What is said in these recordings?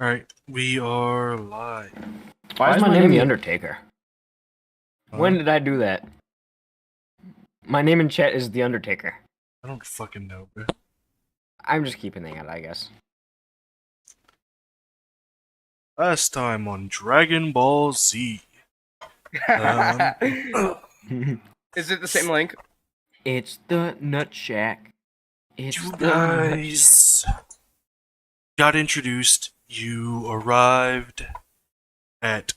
Alright, we are live. Why is my name the Undertaker? When Huh? did I do that? My name in chat is the Undertaker. I don't fucking know, bro. I'm just keeping that, I guess. Last time on Dragon Ball Z. Is it the same link? It's the Nut Shack. It's You the Nut Shack. guys got introduced. You arrived at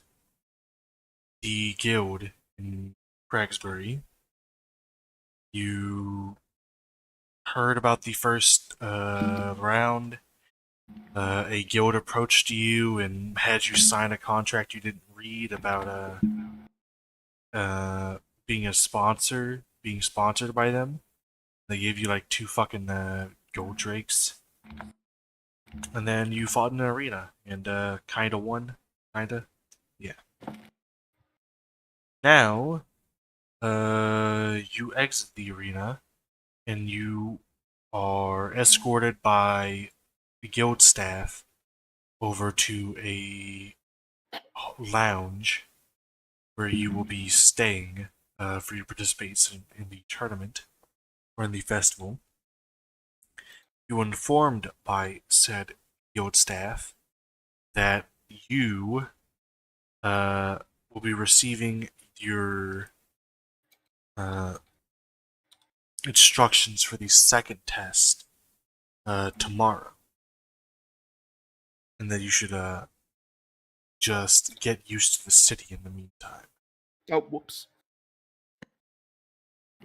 the guild in Cragsbury. You heard about the first round. A guild approached you and had you sign a contract you didn't read about being sponsored by them. They gave you like 2 fucking gold drakes. And then you fought in an arena and kinda won. Kinda. Yeah. Now, you exit the arena and you are escorted by the guild staff over to a lounge where you will be staying for your participation in the tournament or in the festival. You were informed by said guild staff that you will be receiving your instructions for the second test tomorrow, and that you should just get used to the city in the meantime. Oh, whoops.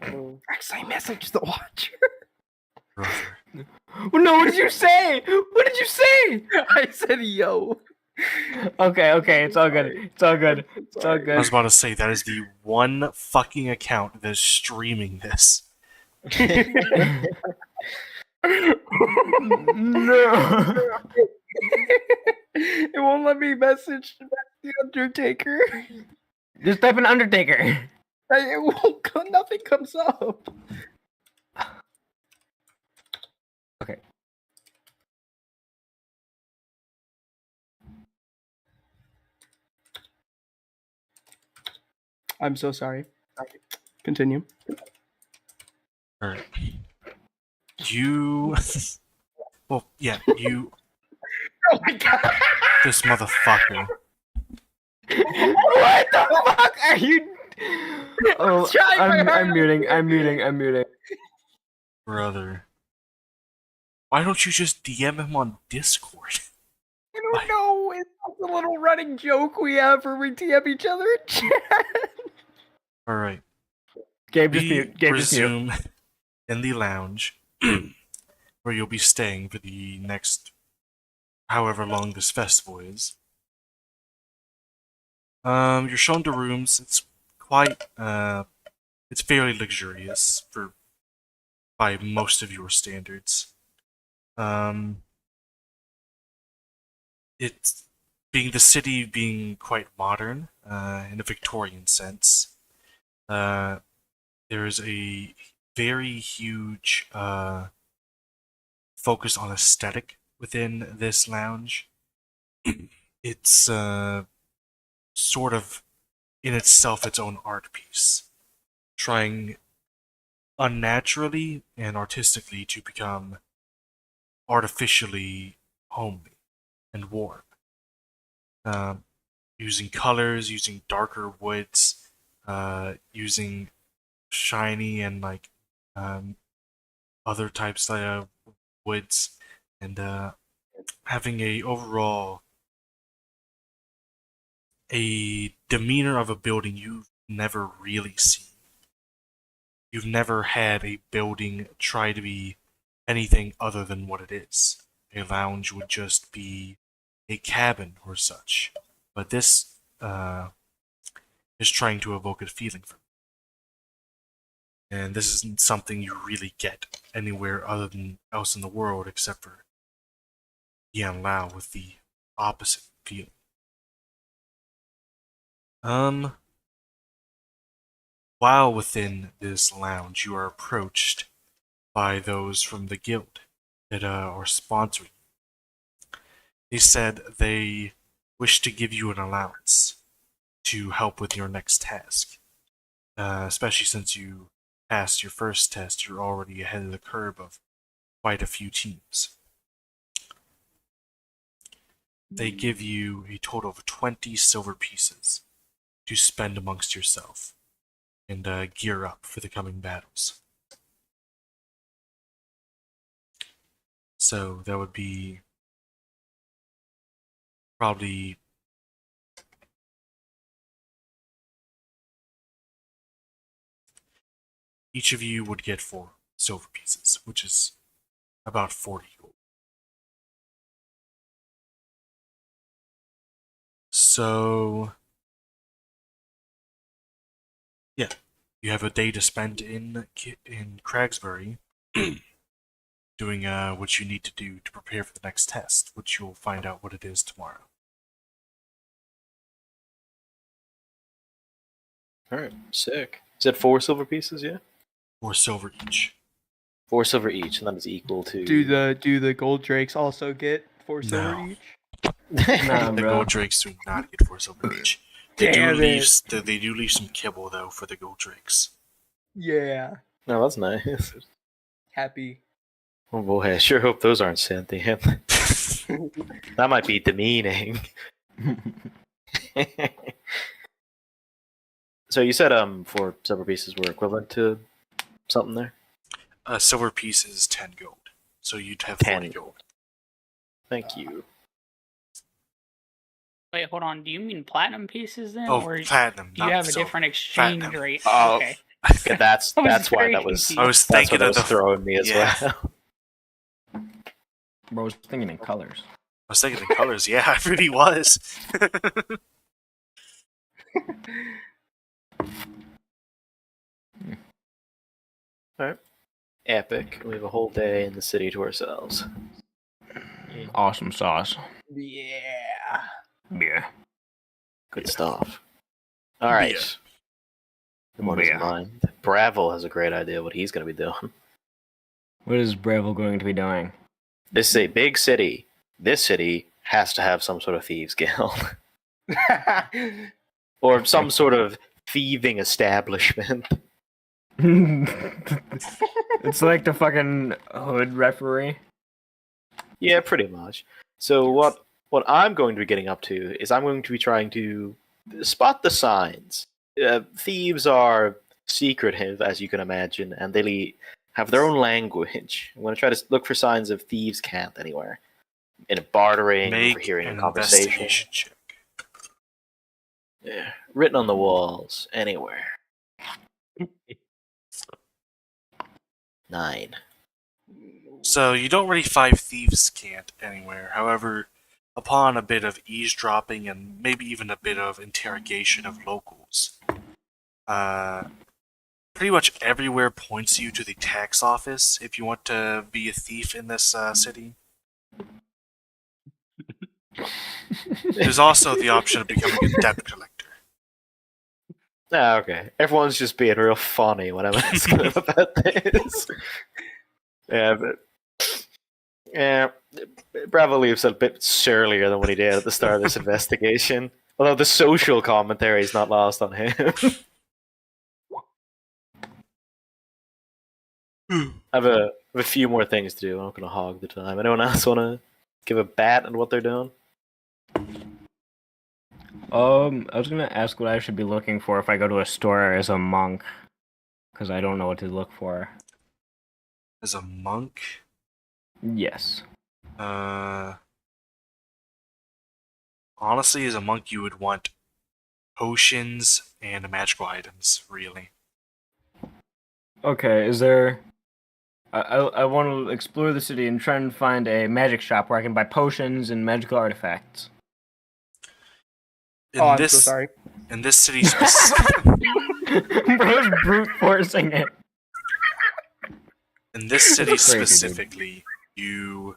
Actually, I messaged the watcher. Brother. No, what did you say? What did you say? I said, yo. Okay, it's all good. It's all good. It's all I good. was about to say, that is the one fucking account that is streaming this. No. It won't let me message the Undertaker. Just type an Undertaker. It won't go, nothing comes up. Okay. I'm so sorry. Continue. Alright. You... well, yeah, you... Oh my god! This motherfucker. What the fuck are you? Oh, Trying my I'm muting. Brother. Why don't you just DM him on Discord? I don't know. It's a little running joke we have where we DM each other in chat. Alright. Gabe just We mute. Gabe just mute. resume in the lounge where you'll be staying for the next however long this festival is. You're shown to rooms. It's quite it's fairly luxurious by most of your standards. It's being the city being quite modern in a Victorian sense. There is a very huge focus on aesthetic within this lounge. It's sort of in itself its own art piece, trying unnaturally and artistically to become artificially homely and warm. Using colors, using darker woods, using shiny and like other types of woods, and having a demeanor of a building you've never really seen. You've never had a building try to be anything other than what it is. A lounge would just be a cabin or such. But this is trying to evoke a feeling from you. And this isn't something you really get anywhere other than else in the world except for Yan Lao with the opposite feeling. While within this lounge, you are approached by those from the guild that are sponsoring. They said they wish to give you an allowance to help with your next task. Especially since you passed your first test, you're already ahead of the curve of quite a few teams. They give you a total of 20 silver pieces to spend amongst yourself and gear up for the coming battles. So that would be probably each of you would get 4 silver pieces, which is about 40 gold. So, yeah, you have a day to spend in Cragsbury doing what you need to do to prepare for the next test, which you'll find out what it is tomorrow. Alright, sick. Is that 4 silver pieces, yeah? 4 silver each. 4 silver each, and that is equal to... Do the gold drakes also get 4 silver No. each? Nah, The bro. gold drakes do not get 4 silver each. They do leave some kibble though for the gold drakes. Yeah. No, that's nice. Happy. Oh boy, I sure hope those aren't sentient. That might be demeaning. So you said 4 silver pieces were equivalent to something there? A silver piece is 10 gold, so you'd have 10 40 gold. Thank you. Wait, hold on. Do you mean platinum pieces then, Oh, or platinum. do you not have a silver. different exchange Platinum. rate? Oh, Okay. Okay, that's I was why very that was. confused. I was That's thinking what of was the. throwing me as yeah. well. Bro, I was thinking in colors. I was thinking the colors. Yeah, I really was. Alright. Epic. We have a whole day in the city to ourselves. Awesome sauce. Yeah. Yeah. Good stuff. Alright. What is Yeah. mine? Bravil has a great idea what he's going to be doing. What is Bravil going to be doing? This is a big city. This city has to have some sort of thieves guild. Or some sort of thieving establishment. It's like the fucking hood referee. Yeah, pretty much. So what I'm going to be getting up to is I'm going to be trying to spot the signs. Thieves are secretive, as you can imagine, and they have their own language. I'm going to try to look for signs of thieves' camp anywhere. In a bartering, Make overhearing a an conversation. investigation check. Yeah, written on the walls, anywhere. 9. So you don't really find thieves' cant anywhere. However, upon a bit of eavesdropping and maybe even a bit of interrogation of locals, pretty much everywhere points you to the tax office if you want to be a thief in this city. There's also the option of becoming a debt collector. Ah, okay. Everyone's just being real funny when I'm asking them about this. Yeah, but Bravo leaves a bit surlier than what he did at the start of this investigation. Although the social commentary is not lost on him. I have a few more things to do. I'm not going to hog the time. Anyone else want to give a bat on what they're doing? I was gonna ask what I should be looking for if I go to a store as a monk, because I don't know what to look for. As a monk, Yes. honestly, as a monk, you would want potions and magical items, really. Okay, is there... I want to explore the city and try and find a magic shop where I can buy potions and magical artifacts. In I'm this, so sorry. In this city specifically, Bro's brute forcing it. in this city That's crazy, dude. specifically, you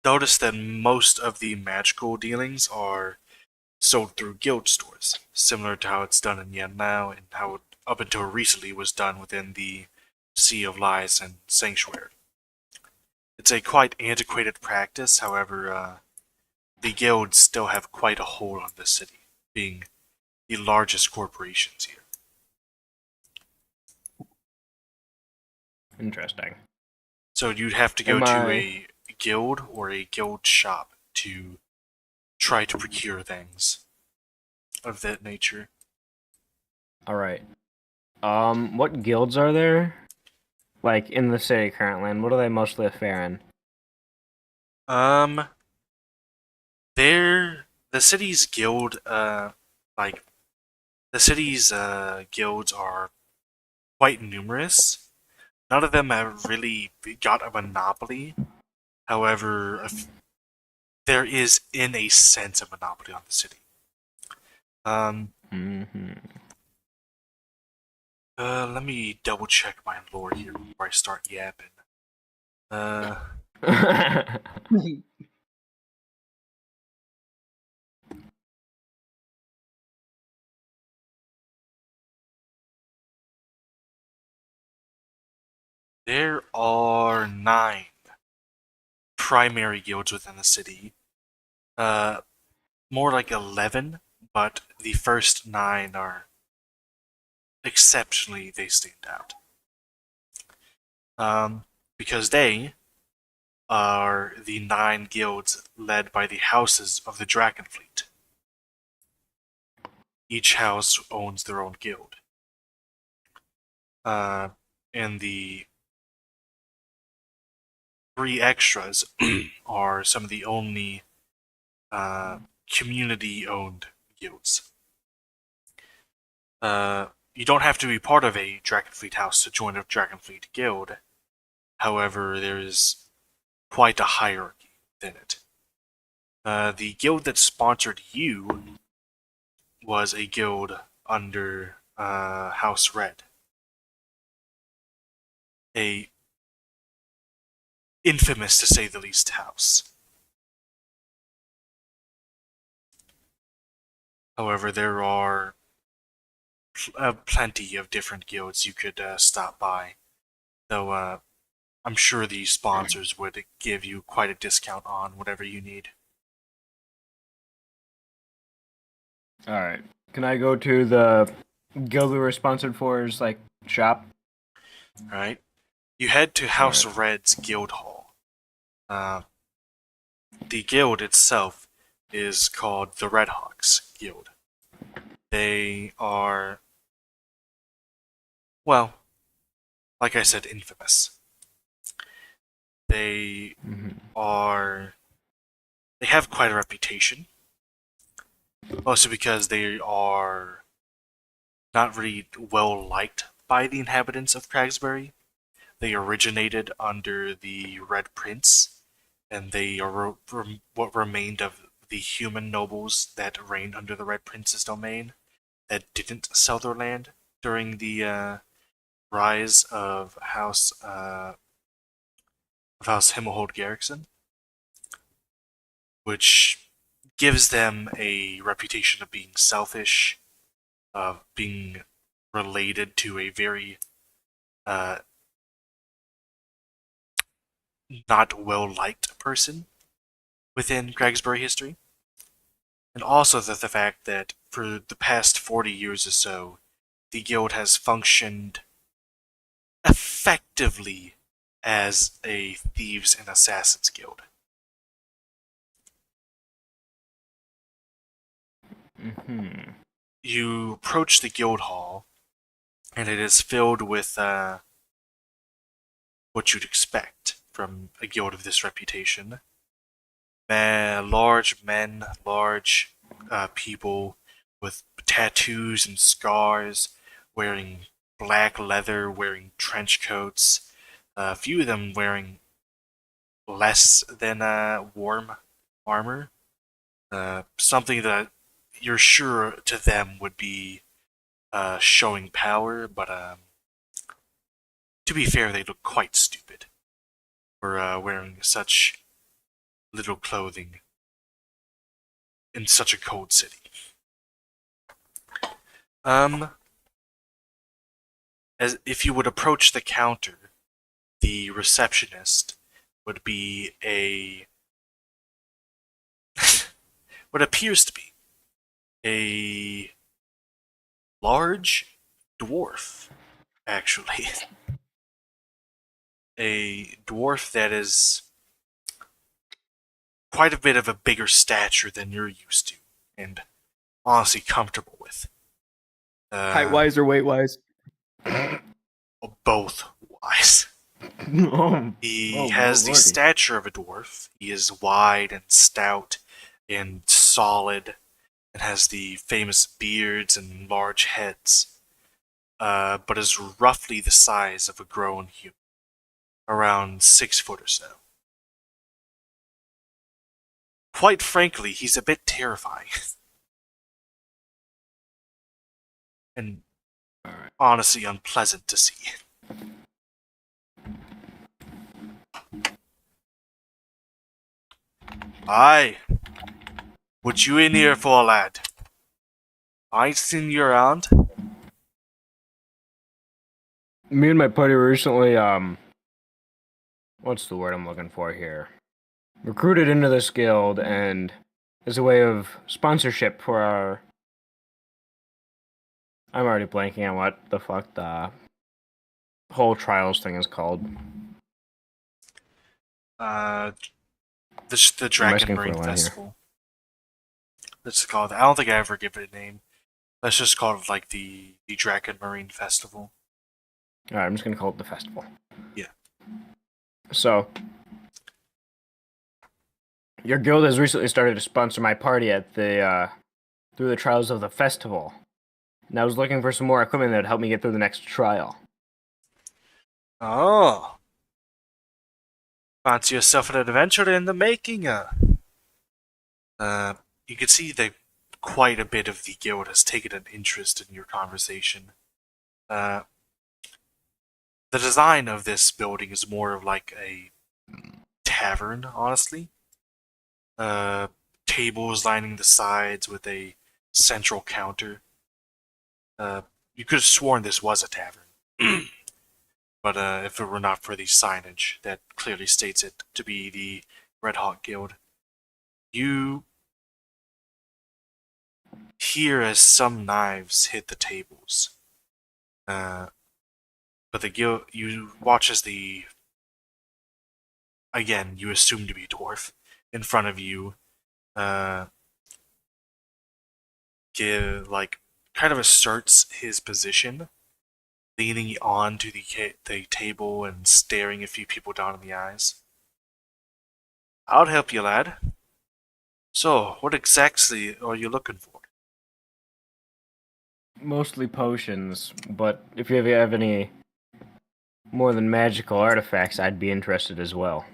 notice that most of the magical dealings are sold through guild stores, similar to how it's done in Yen now and how it, up until recently, was done within the Sea of Lies and Sanctuary. It's a quite antiquated practice, however, the guilds still have quite a hold on the city, being the largest corporations here. Interesting. So you'd have to go Am to I- a guild or a guild shop to try to procure things of that nature. All right. What guilds are there? Like in the city currently, and what are they mostly affair in? The city's guild, like the city's guilds are quite numerous. None of them have really got a monopoly. However, there is, in a sense, a monopoly on the city. Mm-hmm. Let me double check my lore here before I start yapping. There are 9 primary guilds within the city. More like 11, but the first 9 are exceptionally, they stand out. Because they are the 9 guilds led by the houses of the Dragon Fleet. Each house owns their own guild. And the 3 extras are some of the only community-owned guilds. You don't have to be part of a Dragonfleet house to join a Dragonfleet guild. However, there is quite a hierarchy within it. The guild that sponsored you was a guild under House Red. A infamous, to say the least, house. However, there are plenty of different guilds you could stop by, though I'm sure the sponsors would give you quite a discount on whatever you need. Alright. Can I go to the guild we were sponsored for's like shop? Alright? You head to House Alright. Red's guild hall. The guild itself is called the Redhawks Guild. They are, well, like I said, infamous. They have quite a reputation. Mostly because they are not really well liked by the inhabitants of Cragsbury. They originated under the Red Prince, and they are what remained of the human nobles that reigned under the Red Prince's domain that didn't sell their land during the rise of House Himmelhold Garrison, which gives them a reputation of being selfish, of being related to a very not well-liked person within Cragsbury history. And also the fact that for the past 40 years or so, the guild has functioned effectively as a thieves and assassins guild. You approach the guild hall, and it is filled with what you'd expect from a guild of this reputation. Large people with tattoos and scars, wearing black leather, wearing trench coats, a few of them wearing less than warm armor. Something that you're sure to them would be showing power, but to be fair, they look quite stupid for wearing such little clothing in such a cold city. As if you would approach the counter, the receptionist would be a what appears to be a large dwarf, actually. A dwarf that is quite a bit of a bigger stature than you're used to, and honestly comfortable with. Height wise or weight wise? Both wise. He has the stature of a dwarf. He is wide and stout and solid, and has the famous beards and large heads, but is roughly the size of a grown human, around 6 foot or so. Quite frankly, he's a bit terrifying. And honestly unpleasant to see. Aye. What you in here for, lad? I ain't seen you around. Me and my buddy were recently, what's the word I'm looking for here? Recruited into this guild, and as a way of sponsorship for our... I'm already blanking on what the fuck the whole trials thing is called. The Dragon Marine Festival. Let's call it. I don't think I ever give it a name. Let's just call it like the Dragon Marine Festival. Alright, I'm just gonna call it the festival. Yeah. So, your guild has recently started to sponsor my party at the through the trials of the festival. And I was looking for some more equipment that would help me get through the next trial. Oh. Fancy yourself an adventure in the making, You can see that quite a bit of the guild has taken an interest in your conversation. The design of this building is more of like a tavern, honestly. Tables lining the sides with a central counter. You could have sworn this was a tavern. But if it were not for the signage that clearly states it to be the Red Hawk Guild, you hear as some knives hit the tables. But the guild, you watch as the, again, you assume to be a dwarf, in front of you, kind of asserts his position, leaning onto the table and staring a few people down in the eyes. I'll help you, lad. So, what exactly are you looking for? Mostly potions, but if you have any more than magical artifacts, I'd be interested as well.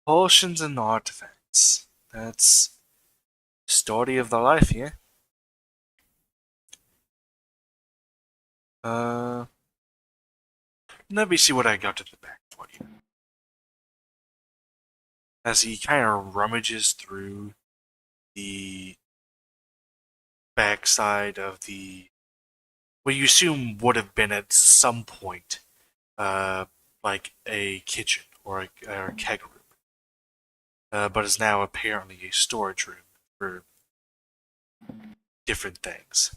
Potions and artifacts. That's the story of the life, yeah? Let me see what I got at the back for you. As he kind of rummages through the backside of what you assume would have been at some point, like a kitchen or a keg room, but is now apparently a storage room for different things.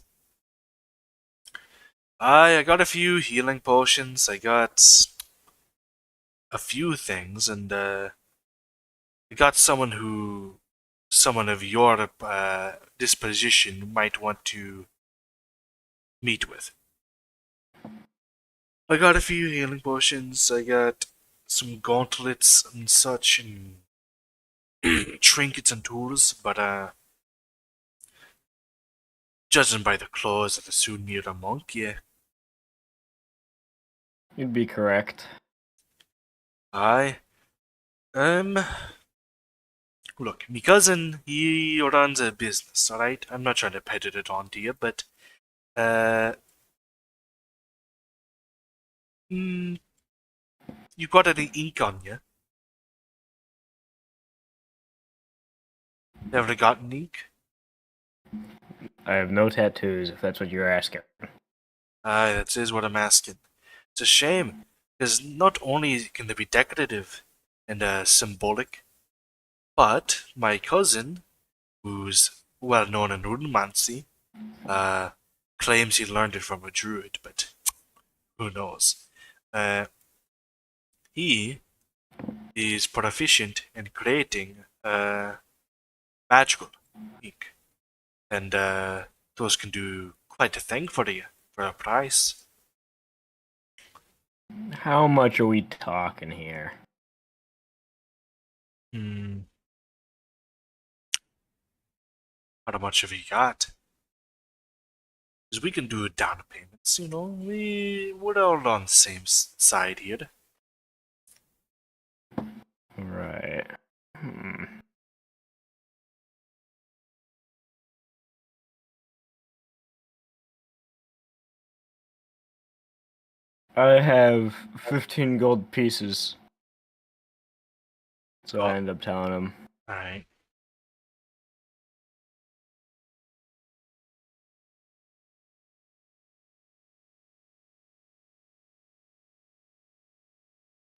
I got a few healing potions. I got a few things, and I got someone of your disposition might want to meet with. I got a few healing potions. I got some gauntlets and such, and trinkets and tools, but judging by the clothes, I'd assume you're a monk, yeah. You'd be correct. Aye. Look, my cousin, he runs a business, alright? I'm not trying to peddle it on to you, but, you got any ink on you? Ever gotten ink? I have no tattoos, if that's what you're asking. Aye, that is what I'm asking. It's a shame. Because not only can they be decorative and symbolic, but my cousin, who's well known in Runemancy, claims he learned it from a druid, but who knows? He is proficient in creating magical ink, and those can do quite a thing for you for a price. How much are we talking here? How much have you got? Because we can do down payments, you know. We're all on the same side here. Right. I have 15 gold pieces. So I end up telling him. Alright.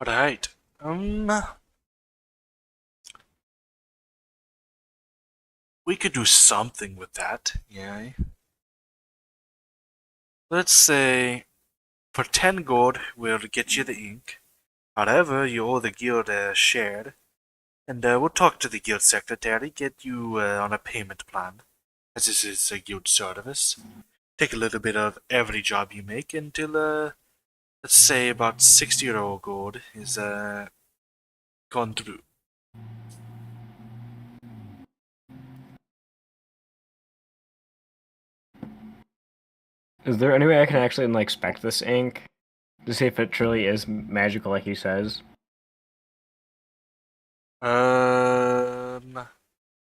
Alright. We could do something with that, yeah. Let's say for 10 gold, we'll get you the ink. However, you owe the guild a share. And we'll talk to the guild secretary, get you on a payment plan, as this is a guild service. Take a little bit of every job you make until, let's say, about 60 euro gold is gone through. Is there any way I can actually like spec this ink to see if it truly is magical like he says?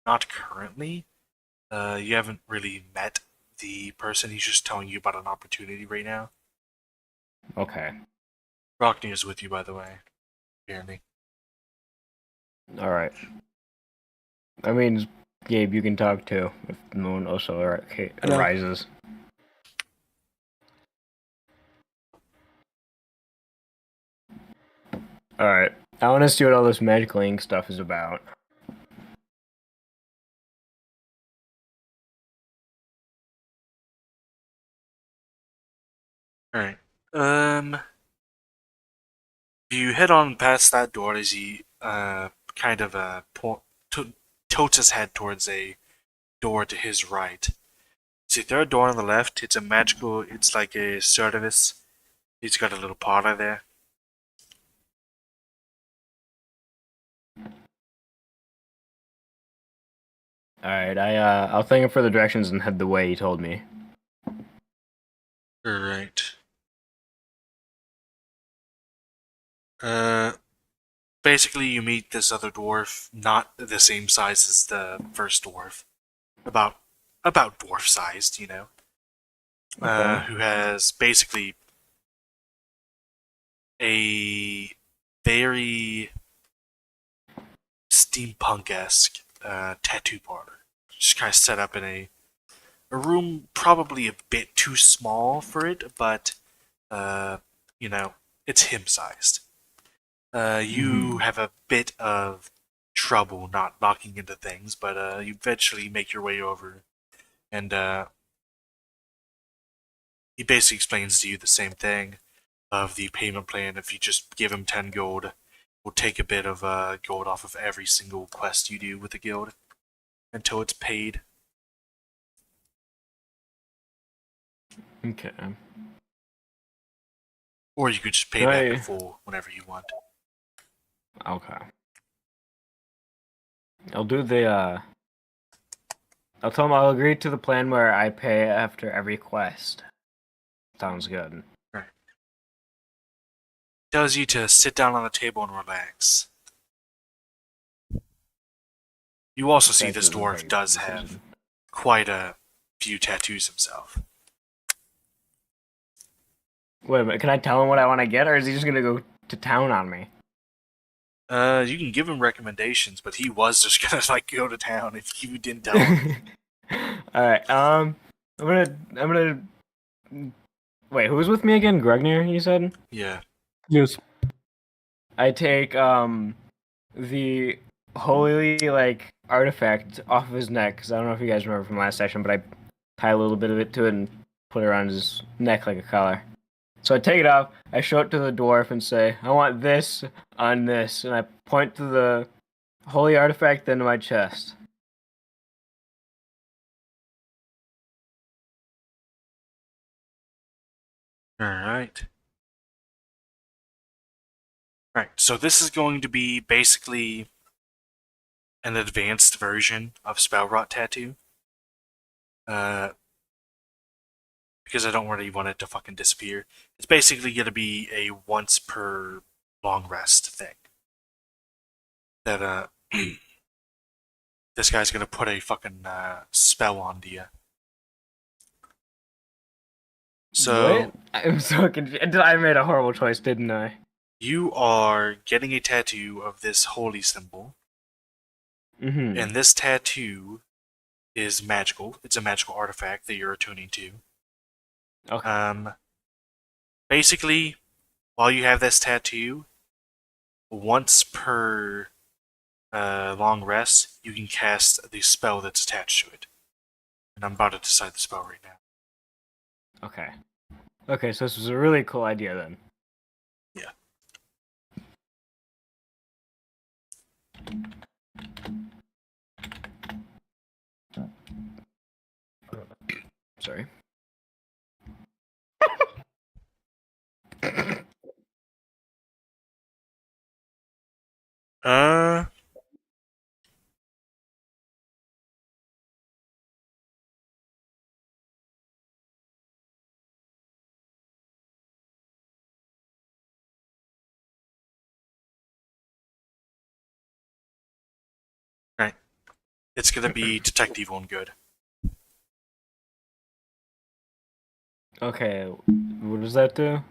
Not currently. You haven't really met the person. He's just telling you about an opportunity right now. Okay. Rockney is with you, by the way. Apparently. Alright. I mean, Gabe, you can talk too, if no one else arises. Alright. I want to see what all this magical ink stuff is about. Alright. You head on past that door as he kind of tilts his head towards a door to his right. See, third door on the left, it's a magical, it's like a Cerberus. He's got a little parlor there. Alright, I'll thank him for the directions and head the way he told me. Alright. Basically you meet this other dwarf, not the same size as the first dwarf. About dwarf-sized, you know. Okay. Who has basically a very steampunk-esque tattoo parlor. Just kind of set up in a room probably a bit too small for it, but, you know, it's him-sized. You have a bit of trouble not knocking into things, but you eventually make your way over, and he basically explains to you the same thing of the payment plan. If you just give him 10 gold, we'll take a bit of gold off of every single quest you do with the guild until it's paid. Okay. Or you could just pay back in full whenever you want. Okay. I'll do the, I'll tell him I'll agree to the plan where I pay after every quest. Sounds good. Right. Tells you to sit down on the table and relax. You also see this dwarf does have quite a few tattoos himself. Wait a minute, can I tell him what I want to get, or is he just gonna go to town on me? You can give him recommendations, but he was just gonna like go to town if you didn't tell him. Alright, I'm gonna wait, who was with me again? Gregnir, you said? Yeah. Yes. I take the holy artifact off of his neck, because I don't know if you guys remember from last session, but I tie a little bit of it to it and put it around his neck like a collar. So I take it off, I show it to the dwarf and say, I want this on this, and I point to the holy artifact into my chest. Alright. Right, so this is going to be basically an advanced version of Spell Rot Tattoo. Because I don't really want it to fucking disappear. It's basically going to be a once per long rest thing. That, this guy's going to put a fucking spell onto you. So, What? I'm so confused. I made a horrible choice, didn't I? you are getting a tattoo of this holy symbol. Mm-hmm. And this tattoo is magical. It's a magical artifact that you're attuning to. Okay. Basically, while you have this tattoo, once per long rest, you can cast the spell that's attached to it. And I'm about to decide the spell right now. Okay. Okay, so this was a really cool idea then. Yeah. Sorry. Uh, right. It's gonna be detect evil and good. Okay, what does that do?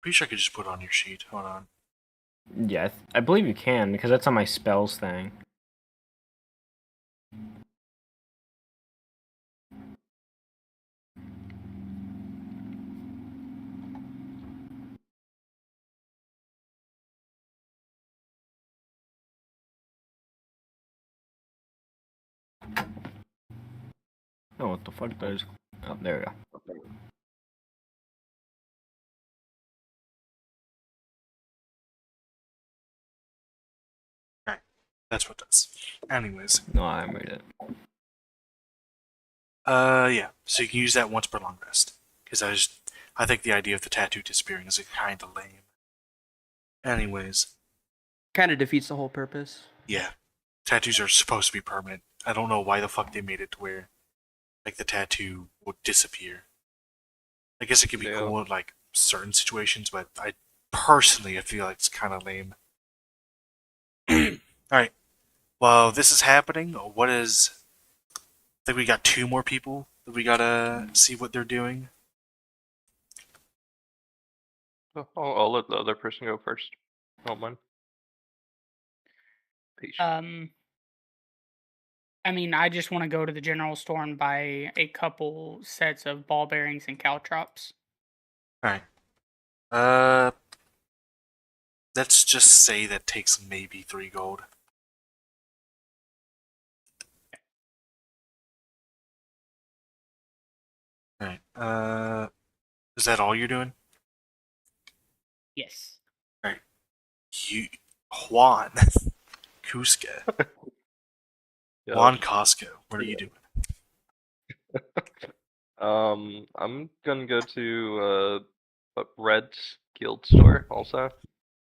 Pretty sure I could just put it on your sheet. Hold on. Yeah, I believe you can, because that's on my spells thing. Oh, what the fuck does... Oh, there we go. Right. That's what it does. Anyways. No, I read it. Yeah. So you can use that once per long rest. Because I think the idea of the tattoo disappearing is kind of lame. Anyways. Kind of defeats the whole purpose. Yeah. Tattoos are supposed to be permanent. I don't know why the fuck they made it to where, like, the tattoo would disappear. I guess it could be cool in, like, certain situations, but I feel like it's kind of lame. Alright. While this is happening, what is... I think we got 2 more people that we gotta see what they're doing. I'll let the other person go first. I don't mind. Patient. I mean, I just want to go to the general store and buy a couple sets of ball bearings and caltrops. Alright. Let's just say that takes maybe 3 gold. Alright, is that all you're doing? Yes. Alright. Juhan Cusca. Yeah. Juhan Cusca, what are you doing? I'm gonna go to a red guild store also.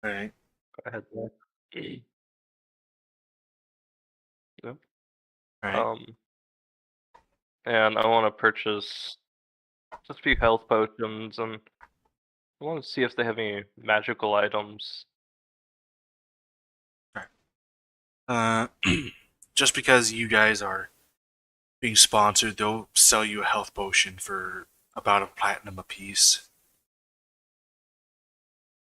Alright. Go ahead there. Yep. Alright. And I want to purchase just a few health potions, and I want to see if they have any magical items. Just because you guys are being sponsored, they'll sell you a health potion for about a platinum apiece.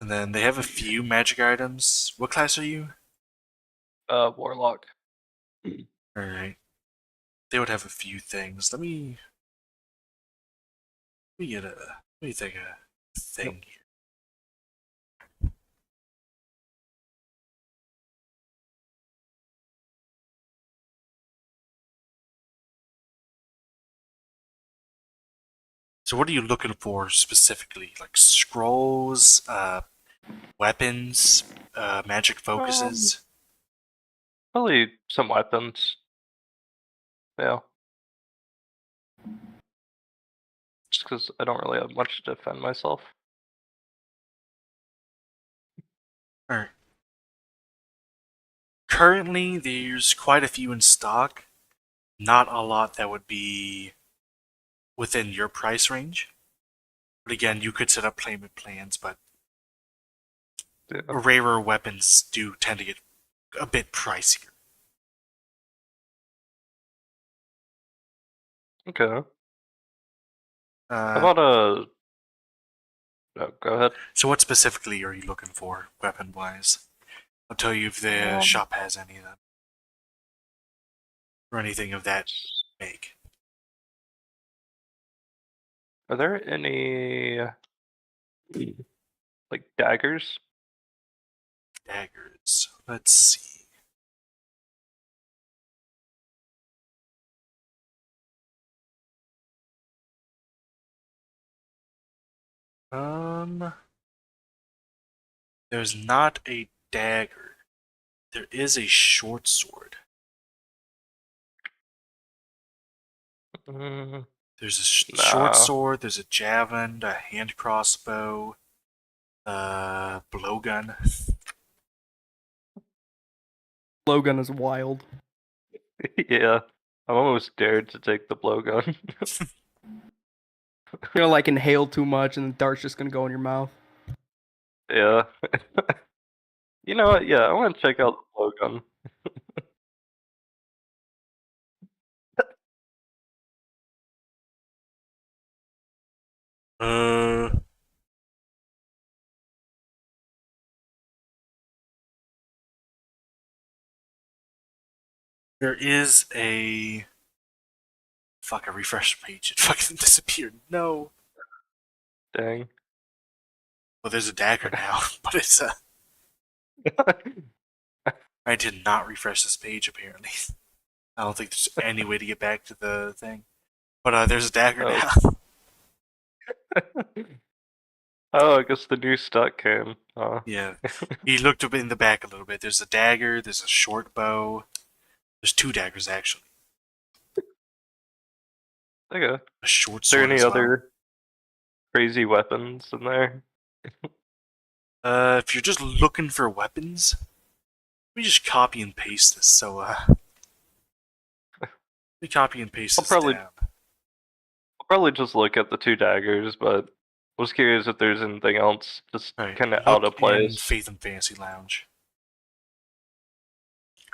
And then they have a few magic items. What class are you? Warlock. Alright. They would have a few things. Let me get a... What do you think? thing here. So what are you looking for specifically? Like scrolls, weapons, magic focuses? Probably some weapons. Yeah. Just because I don't really have much to defend myself. Alright. Currently, there's quite a few in stock. Not a lot that would be within your price range. But again, you could set up payment plans, but Yeah. rarer weapons do tend to get a bit pricier. Okay. How Uh, about a... Oh, go ahead. so what specifically are you looking for, weapon-wise? I'll tell you if the shop has any of them. Or anything of that make. Are there any like daggers? Daggers. Let's see. There's not a dagger. There is a short sword. Mm, There's a nah. short sword, there's a javelin, a hand crossbow, a blowgun. Logan is wild. Yeah. I'm almost dared to take the blowgun. You know, like inhale too much and the dart's just gonna go in your mouth. Yeah. You know what? Yeah, I want to check out the blowgun. Uh, there is a... Fuck, I refreshed the page. It fucking disappeared. No. Dang. Well, there's a dagger now, but it's I did not refresh this page, apparently. I don't think there's any way to get back to the thing. But there's a dagger Oh. now. Oh, I guess the new stock came. Yeah. He looked up in the back a little bit. There's a dagger, there's a short bow. There's two daggers, actually. Okay. A short Is there sword any as well. other crazy weapons in there? If you're just looking for weapons, let me just copy and paste this. So, let me copy and paste I'll this probably- down. I'll probably just look at the two daggers, but I was curious if there's anything else just Alright, kind of look out of in place. Faith and Fantasy Lounge.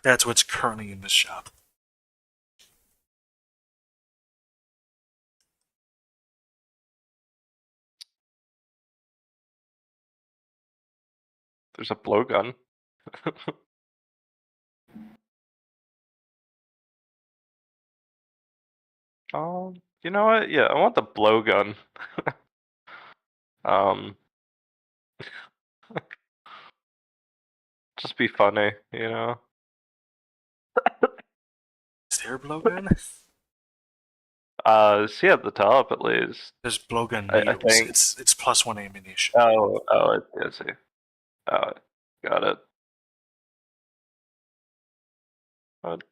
That's what's currently in this shop. There's a blowgun. You know what? Yeah, I want the blowgun. Just be funny, you know? Is there a blowgun? See at the top at least. There's blowgun I needles. think- It's +1 ammunition. Oh, I see. Oh, got it. But,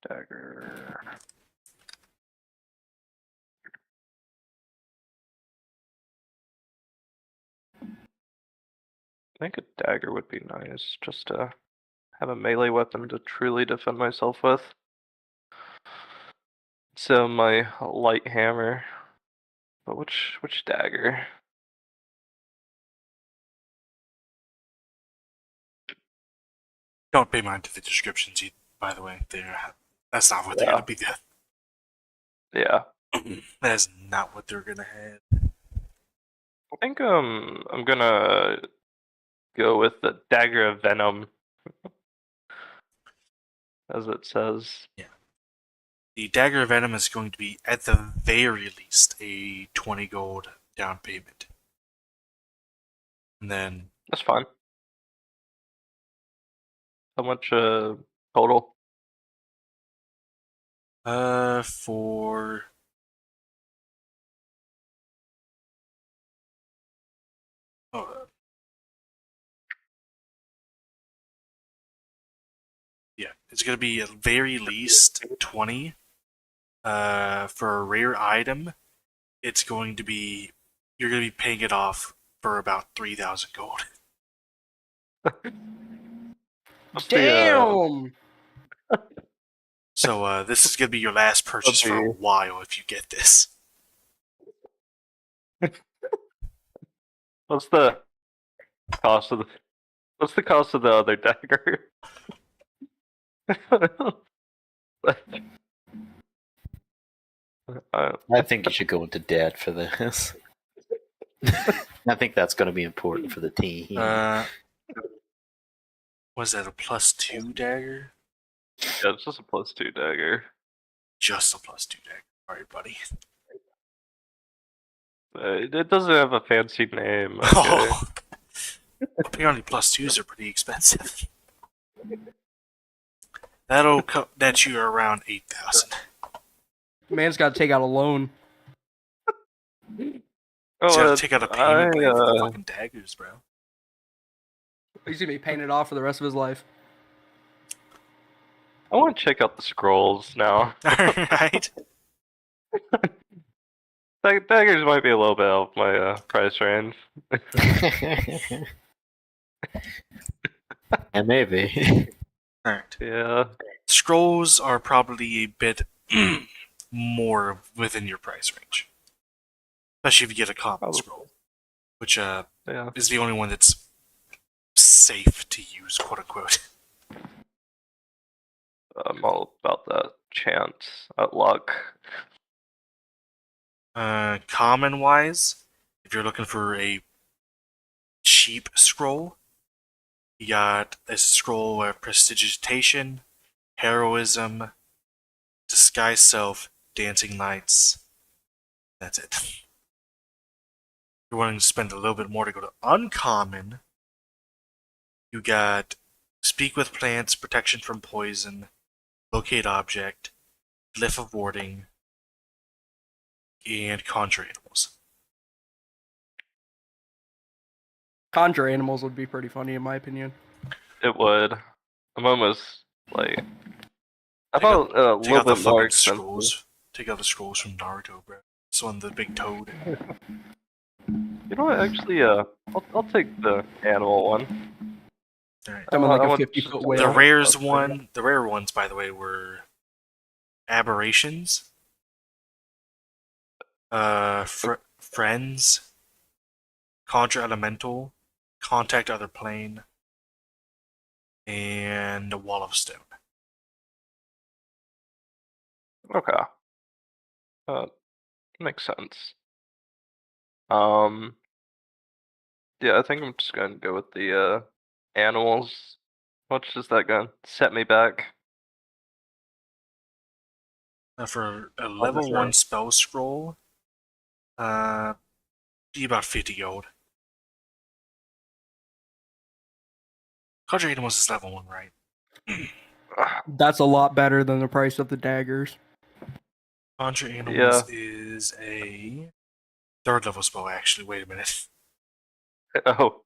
dagger. I think a dagger would be nice, just to have a melee weapon to truly defend myself with. So my light hammer. But which dagger? Don't pay mind to the descriptions, by the way. That's not what they're Yeah. gonna be. Yeah. That is not what they're gonna have. I think I'm gonna go with the dagger of venom. As it says. The Dagger of Venom is going to be, at the very least, a 20 gold down payment. And then That's fine. How much total? for oh, yeah, it's gonna be at very least 20. For a rare item, it's going to be you're gonna be paying it off for about 3,000 gold. What's Damn! So this is gonna be your last purchase for a Okay. while if you get this. What's the cost of the What's the cost of the other dagger? I think you should go into debt for this. I think that's going to be important for the team. Was that a +2 dagger? Yeah, it's just a +2 dagger. Just a +2 dagger. Alright, buddy. It doesn't have a fancy name. Okay. Oh, apparently +2s are pretty expensive. That'll net you around 8,000. Man's got to take out a loan. He's gotta take out a payment plan for the fucking daggers, bro. He's gonna be paying it off for the rest of his life. I want to check out the scrolls now. Alright. Daggers might be a little bit out of my price range. Yeah, maybe. Alright. Yeah. Scrolls are probably a bit more within your price range. Especially if you get a common Probably. scroll. Which Yeah. is the only one that's safe to use, quote unquote. I'm all about that chance at luck. Common wise, if you're looking for a cheap scroll, you got a scroll of prestidigitation, heroism, disguise self, dancing lights. That's it. If you're wanting to spend a little bit more to go to uncommon, you got speak with plants, protection from poison, locate object, glyph of warding, and conjure animals. Conjure animals would be pretty funny in my opinion. It would. I'm almost like. I Take out- thought a Take little out the bit more fucking expensive. scrolls. Take out the scrolls from Naruto, bro. This one, the big toad. You know what? Actually, I'll take the animal one. Alright. Someone like I a want 50-foot just- whale. The rares Okay. one, the rare ones, by the way, were aberrations, friends, conjure elemental, contact other plane, and a wall of stone. Okay. Makes sense. Yeah, I think I'm just gonna go with the animals. How much is that gonna set me back? For a level 1 spell scroll, be about 50 gold. Conjure animals is level 1, right? That's a lot better than the price of the daggers. Conjure animals is a 3rd level spell, actually. Wait a minute. Oh,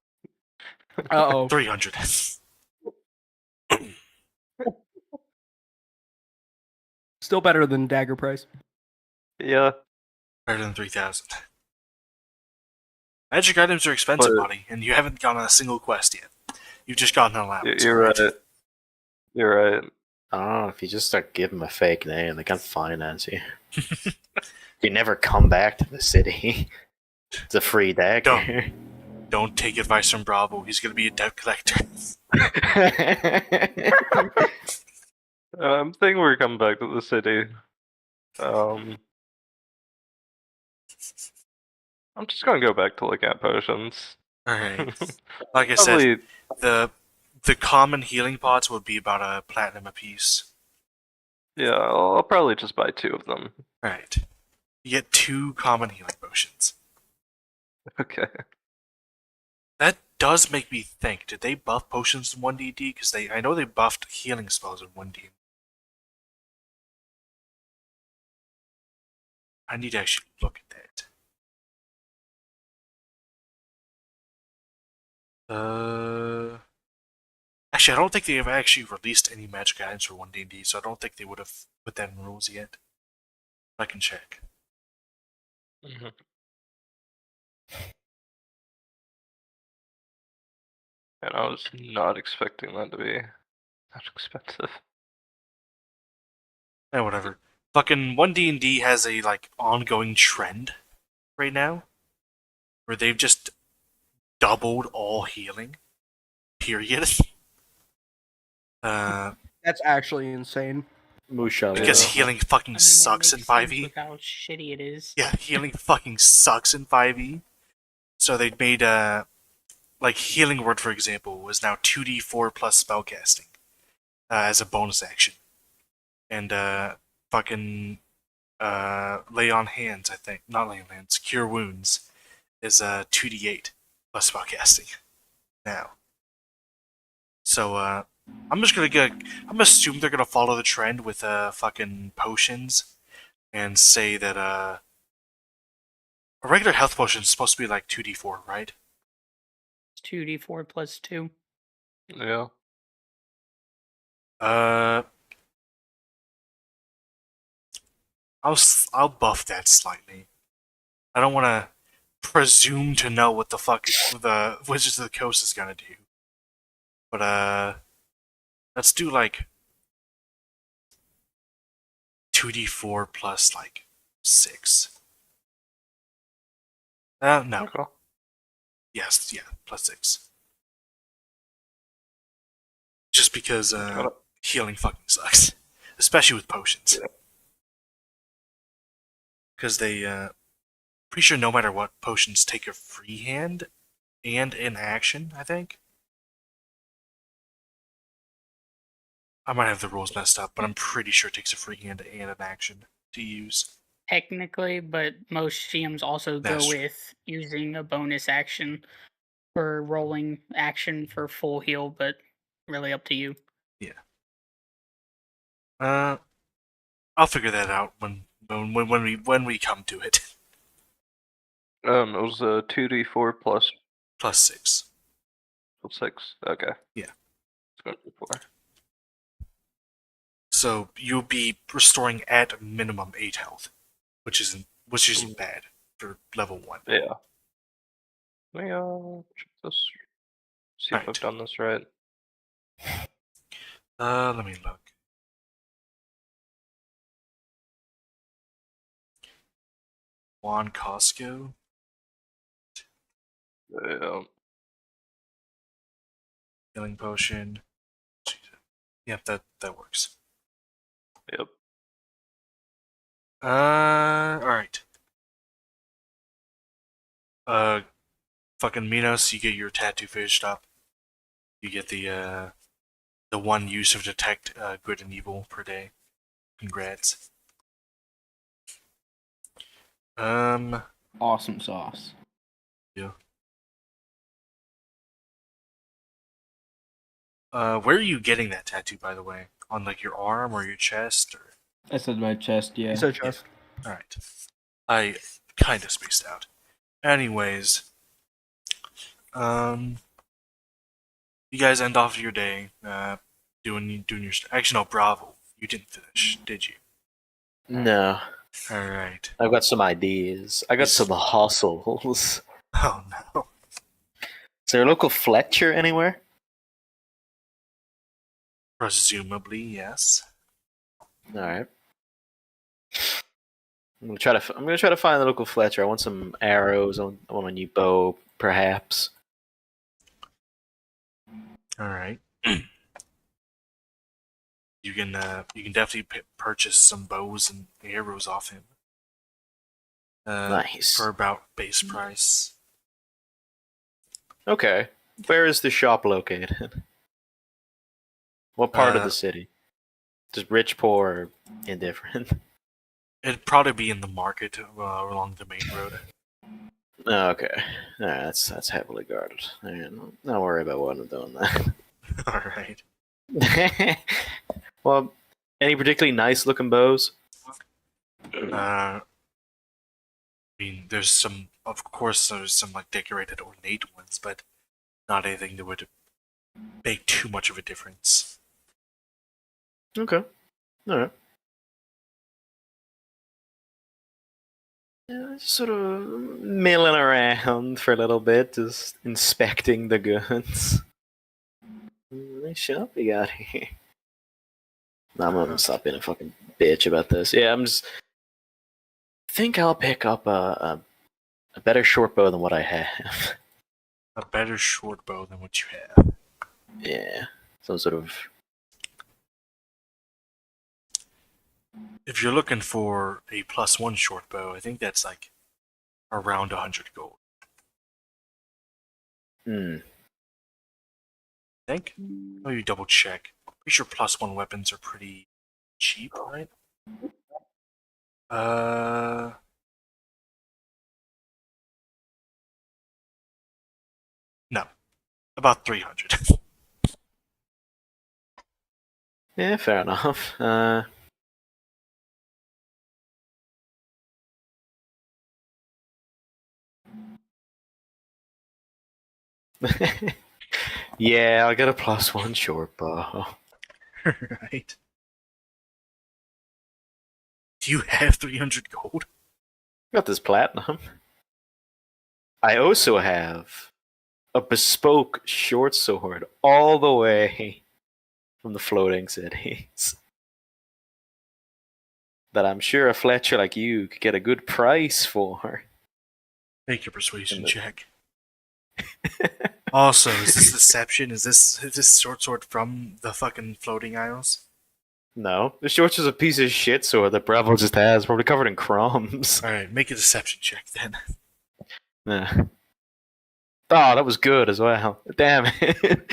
Uh-oh. 300. Still better than dagger price. yeah. Better than 3,000. Magic items are expensive, But- buddy, and you haven't gone on a single quest yet. You've just gotten an allowance. You're right. You're right. I don't know, if you just start giving them a fake name, they can finance you. You never come back to the city. It's a free dagger. Don't take advice from Bravil. He's going to be a debt collector. I'm thinking we're coming back to the city. I'm just gonna go back to look at potions. Alright. Like I said, Probably, the common healing pots would be about a platinum apiece. yeah, I'll probably just buy 2 of them. Alright. You get 2 common healing potions. Okay. does make me think, did they buff potions in 1D&D? Because I know they buffed healing spells in 1D. I need to actually look at that. Actually, I don't think they have actually released any magic items for 1D&D, so I don't think they would have put that in rules yet. I can check. Mhm. And I was not expecting that to be that expensive. Whatever. Fucking 1D&D has a ongoing trend right now where they've just doubled all healing. Period. That's actually insane. Musha. Because Yeah. healing fucking I mean, sucks that in makes sense 5e. with how shitty it is. Yeah, healing fucking sucks in 5e. So they made healing word, for example, was now 2d4 plus spellcasting as a bonus action. And fucking lay on hands, I think. Not lay on hands, cure wounds is 2d8 plus spellcasting now. So I'm gonna assume they're gonna follow the trend with fucking potions and say that a regular health potion is supposed to be like 2d4, right? It's 2d4 plus 2. Yeah. I'll buff that slightly. I don't want to presume to know what the fuck the Wizards of the Coast is gonna do, but let's do 2d4 plus 6. No. Okay. Yes, yeah, plus 6. Just because Got it. healing fucking sucks, especially with potions. Yeah. Because pretty sure no matter what, potions take a free hand and an action, I think. I might have the rules messed up, but I'm pretty sure it takes a free hand and an action to use. Technically, but most GMs also That's go true. with using a bonus action for rolling action for full heal, but really up to you. Yeah. I'll figure that out when we come to it. It was a 2d4 plus Plus 6. 6. Okay. Yeah. It's going to be 4. So you'll be restoring at minimum 8 health, which isn't bad for level 1. Yeah. Let me check this. See if I've Alright. done this right. Let me look. Juhan Cusca. Yeah. Healing potion. Yep, that works. Yep. Alright. Fucking Minos, you get your tattoo finished up. You get the one use of detect good and evil per day. Congrats. Awesome sauce. Yeah. Where are you getting that tattoo, by the way? On your arm or your chest, or? I said my chest, yeah. It's a chest. All right. I kind of spaced out. Anyways, you guys end off your day doing your. Actually, no, Bravil. You didn't finish, did you? No, All right. I've got some ideas. I got Yes. some hustles. Oh no. Is there a local Fletcher anywhere? Presumably, yes. All right. I'm gonna try to find the local Fletcher. I want some arrows. I want a new bow, perhaps. All right. You can definitely purchase some bows and arrows off him. Nice. For about base price. Okay. Where is the shop located? What part of the city? Just rich, poor, or indifferent? It'd probably be in the market along the main road. Okay. Alright, that's heavily guarded. Alright, not worry about what I'm doing then. All right. Well, any particularly nice looking bows? I mean, there's some, of course, there's some like decorated, ornate ones, but not anything that would make too much of a difference. Okay. Alright. Yeah, just sort of milling around for a little bit, just inspecting the goods. Nice shop you got here. I'm gonna stop being a fucking bitch about this. Yeah, I'm just. Think I'll pick up a better short bow than what I have. A better short bow than what you have. Yeah, some sort of. If you're looking for a +1 short bow, I think that's like around 100 gold. Hmm. I think. Oh, you double check. Pretty sure +1 weapons are pretty cheap, right? No, about 300. Yeah, fair enough. Yeah, I'll get a +1 short bow. Right. Do you have 300 gold? Got this platinum. I also have a bespoke short sword all the way from the floating cities that I'm sure a Fletcher like you could get a good price for. Make your persuasion check. Also, is this deception? Is this short sword from the fucking floating isles? No, the short's is a piece of shit sword that Bravil just has, probably covered in crumbs. Alright, make a deception check then. Yeah. Oh, that was good as well. Damn it.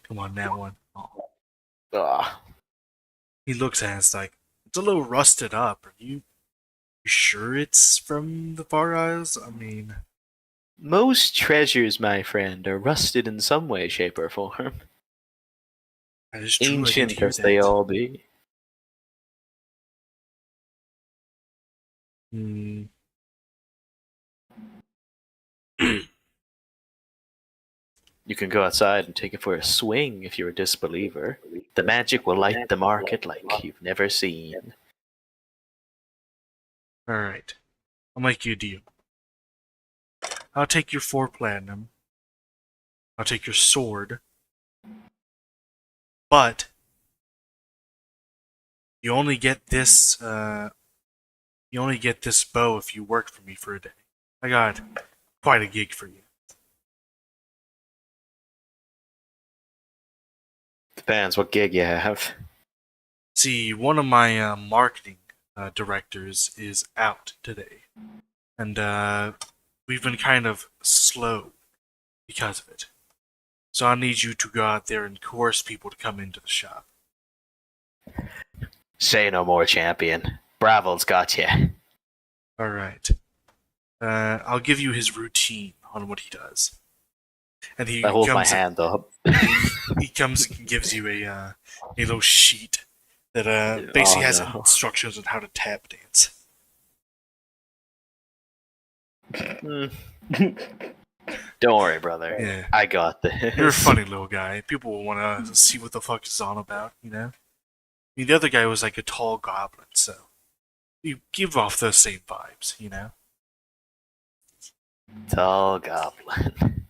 Come on, that one. Oh. Ah. He looks at it, it's like, it's a little rusted up. Are you sure it's from the Far Isles? I mean, Most treasures, my friend, are rusted in some way, shape, or form. that is true. I did Ancient hear as they that. all be. Hmm. You can go outside and take it for a swing if you're a disbeliever. The magic will light the market like you've never seen. Alright. I'll make you a deal. I'll take your 4 platinum. I'll take your sword. But you only get this bow if you work for me for a day. I got quite a gig for you. Depends what gig you have. See, one of my marketing directors is out today, and we've been kind of slow because of it. So I need you to go out there and coerce people to come into the shop. Say no more, champion. Bravil's got you. All right. I'll give you his routine on what he does, and he I hold my comes. hand up. He comes and gives you a little sheet that basically has no. instructions on how to tap dance. Don't worry, brother. Yeah. I got this. You're a funny little guy. People will want to see what the fuck is on about, you know? I mean, the other guy was like a tall goblin, so you give off those same vibes, you know? Tall goblin.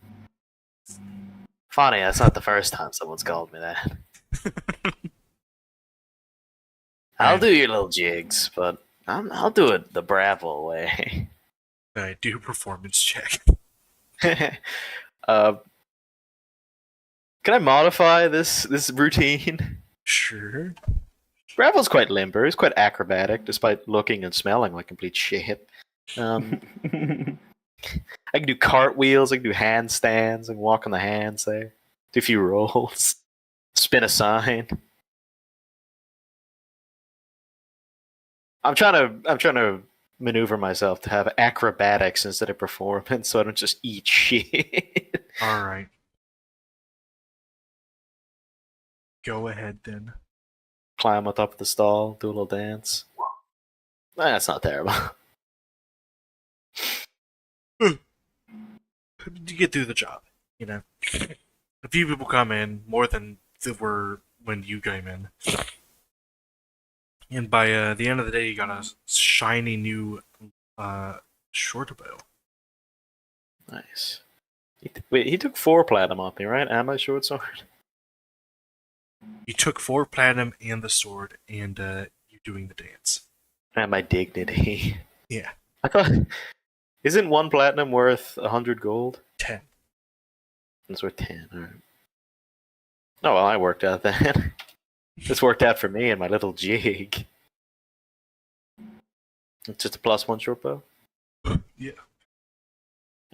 Funny, that's not the first time someone's called me that. I'll do your little jigs, but I'll do it the Bravil way. Alright, do a performance check. Can I modify this routine? Sure. Bravil's quite limber. He's quite acrobatic, despite looking and smelling like complete shit. I can do cartwheels. I can do handstands. I can walk on the hands there. Do a few rolls. Spin a sign. I'm trying to maneuver myself to have acrobatics instead of performance, so I don't just eat shit. All right. Go ahead then. Climb on top of the stall, do a little dance. That's not terrible. You get through the job, you know. A few people come in, more than there were when you came in. And by the end of the day, you got a shiny new short bow. Nice. Wait, he took 4 platinum off me, right? And my short sword? You took 4 platinum and the sword, and you doing the dance. And my dignity. Yeah. I thought... Isn't 1 platinum worth 100 gold? 10. It's worth 10, alright. Oh, well, I worked out that. This worked out for me and my little jig. It's just a +1 short bow? Yeah.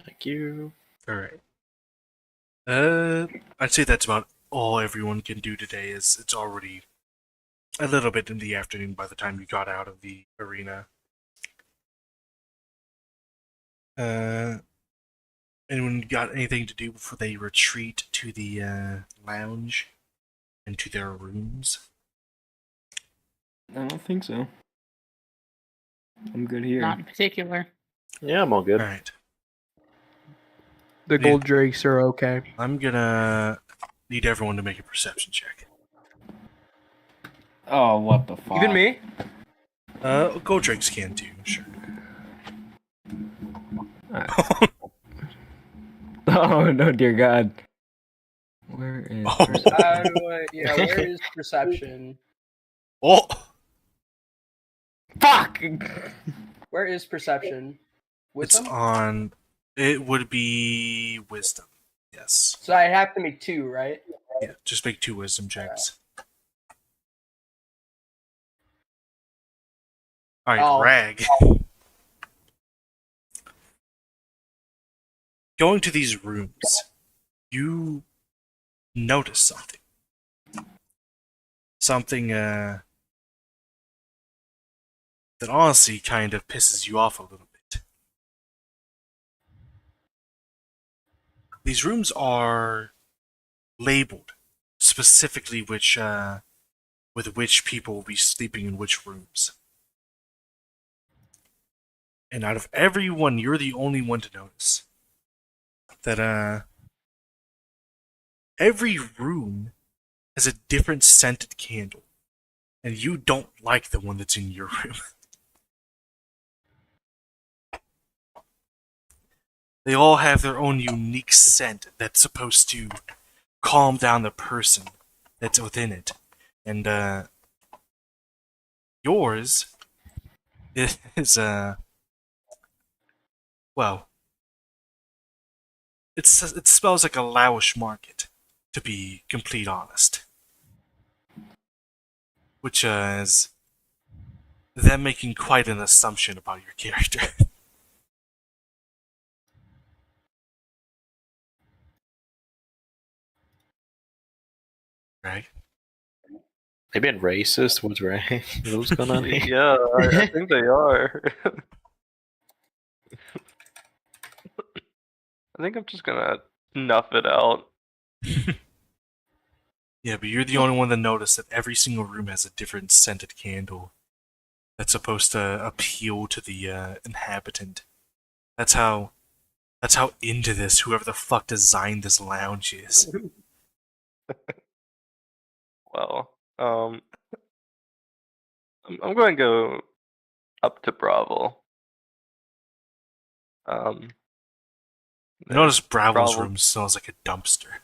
Thank you. Alright. I'd say that's about all everyone can do today, as it's already a little bit in the afternoon by the time you got out of the arena. Anyone got anything to do before they retreat to the lounge and to their rooms? I don't think so. I'm good here. Not in particular. Yeah, I'm all good. Alright. The gold drakes are okay. I'm gonna need everyone to make a perception check. Oh, what the fuck? Even me? Gold drakes can too, sure. Oh no, dear God. Where is? Where is perception? Oh! Fuck! Where is perception? It's on... It would be wisdom. Yes. So I have to make 2, right? Yeah, just make 2 wisdom checks. Alright, Oh. Rag. Going to these rooms, you notice something. Something, that honestly kind of pisses you off a little bit. These rooms are labeled specifically with which people will be sleeping in which rooms. And out of everyone, you're the only one to notice that every room has a different scented candle, and you don't like the one that's in your room. They all have their own unique scent that's supposed to calm down the person that's within it. And yours is well, it smells like a lavish market, to be complete honest. Which is them making quite an assumption about your character. Right? They being racist? What's right? What's going on here? Yeah, I think they are. I think I'm just gonna snuff it out. Yeah, but you're the only one that noticed that every single room has a different scented candle that's supposed to appeal to the inhabitant. That's how into this whoever the fuck designed this lounge is. Well, I'm going to go up to Bravil. You notice Bravil's Bravil- room smells like a dumpster.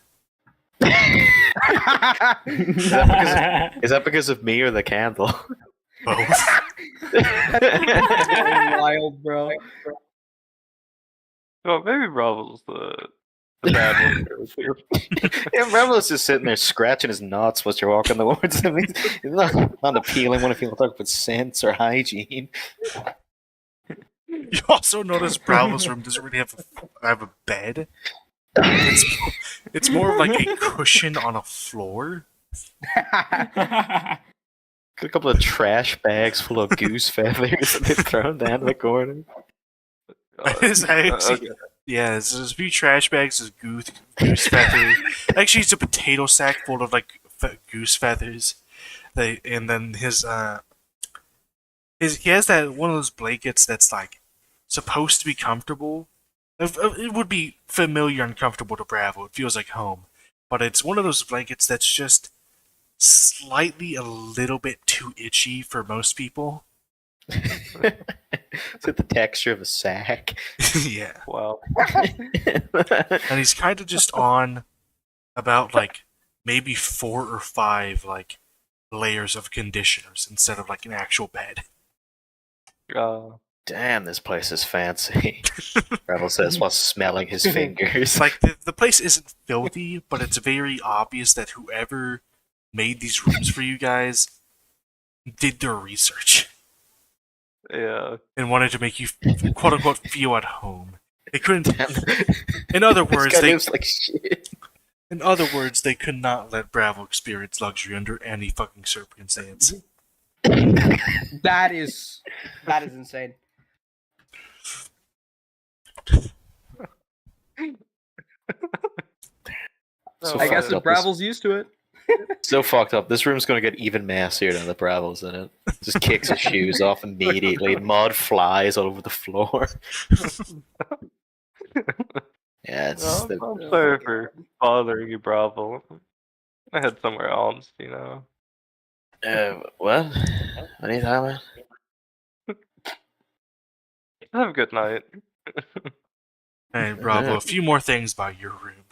Is that because of me or the candle? Both. Wild, bro. Well, maybe Bravil's the bad one. Yeah, Rebel's just sitting there scratching his nuts while you're walking towards him. It's not appealing when people talk about scents or hygiene. You also notice Bravil's room doesn't really have a bed. It's more of like a cushion on a floor. Got a couple of trash bags full of goose feathers that they've thrown down in the corner. Okay. Yeah, there's a few trash bags of goose feathers. Actually, it's a potato sack full of like goose feathers. And then he has that one of those blankets that's like supposed to be comfortable. It would be familiar and comfortable to Bravil. It feels like home, but it's one of those blankets that's just slightly a little bit too itchy for most people. Is it the texture of a sack? Yeah. Wow. And he's kind of just on about like maybe 4 or 5 like layers of conditioners instead of like an actual bed. Damn, this place is fancy. Rebel says while smelling his fingers. It's like the place isn't filthy, but it's very obvious that whoever made these rooms for you guys did their research Yeah. and wanted to make you quote unquote feel at home. They couldn't. In other This words, guy they. lives like shit. In other words, they could not let Bravil experience luxury under any fucking circumstance. That is insane. So I guess fucked the up. Bravil's used to it. So fucked up. This room's gonna get even messier than the Bravil's in it. Just kicks his shoes off immediately. Mud flies all over the floor. Yeah, it's I'm sorry for bothering you, Bravil. I had somewhere else, you know. What? What are you talking about? Have a good night. Hey, Bravo, a few more things about your room.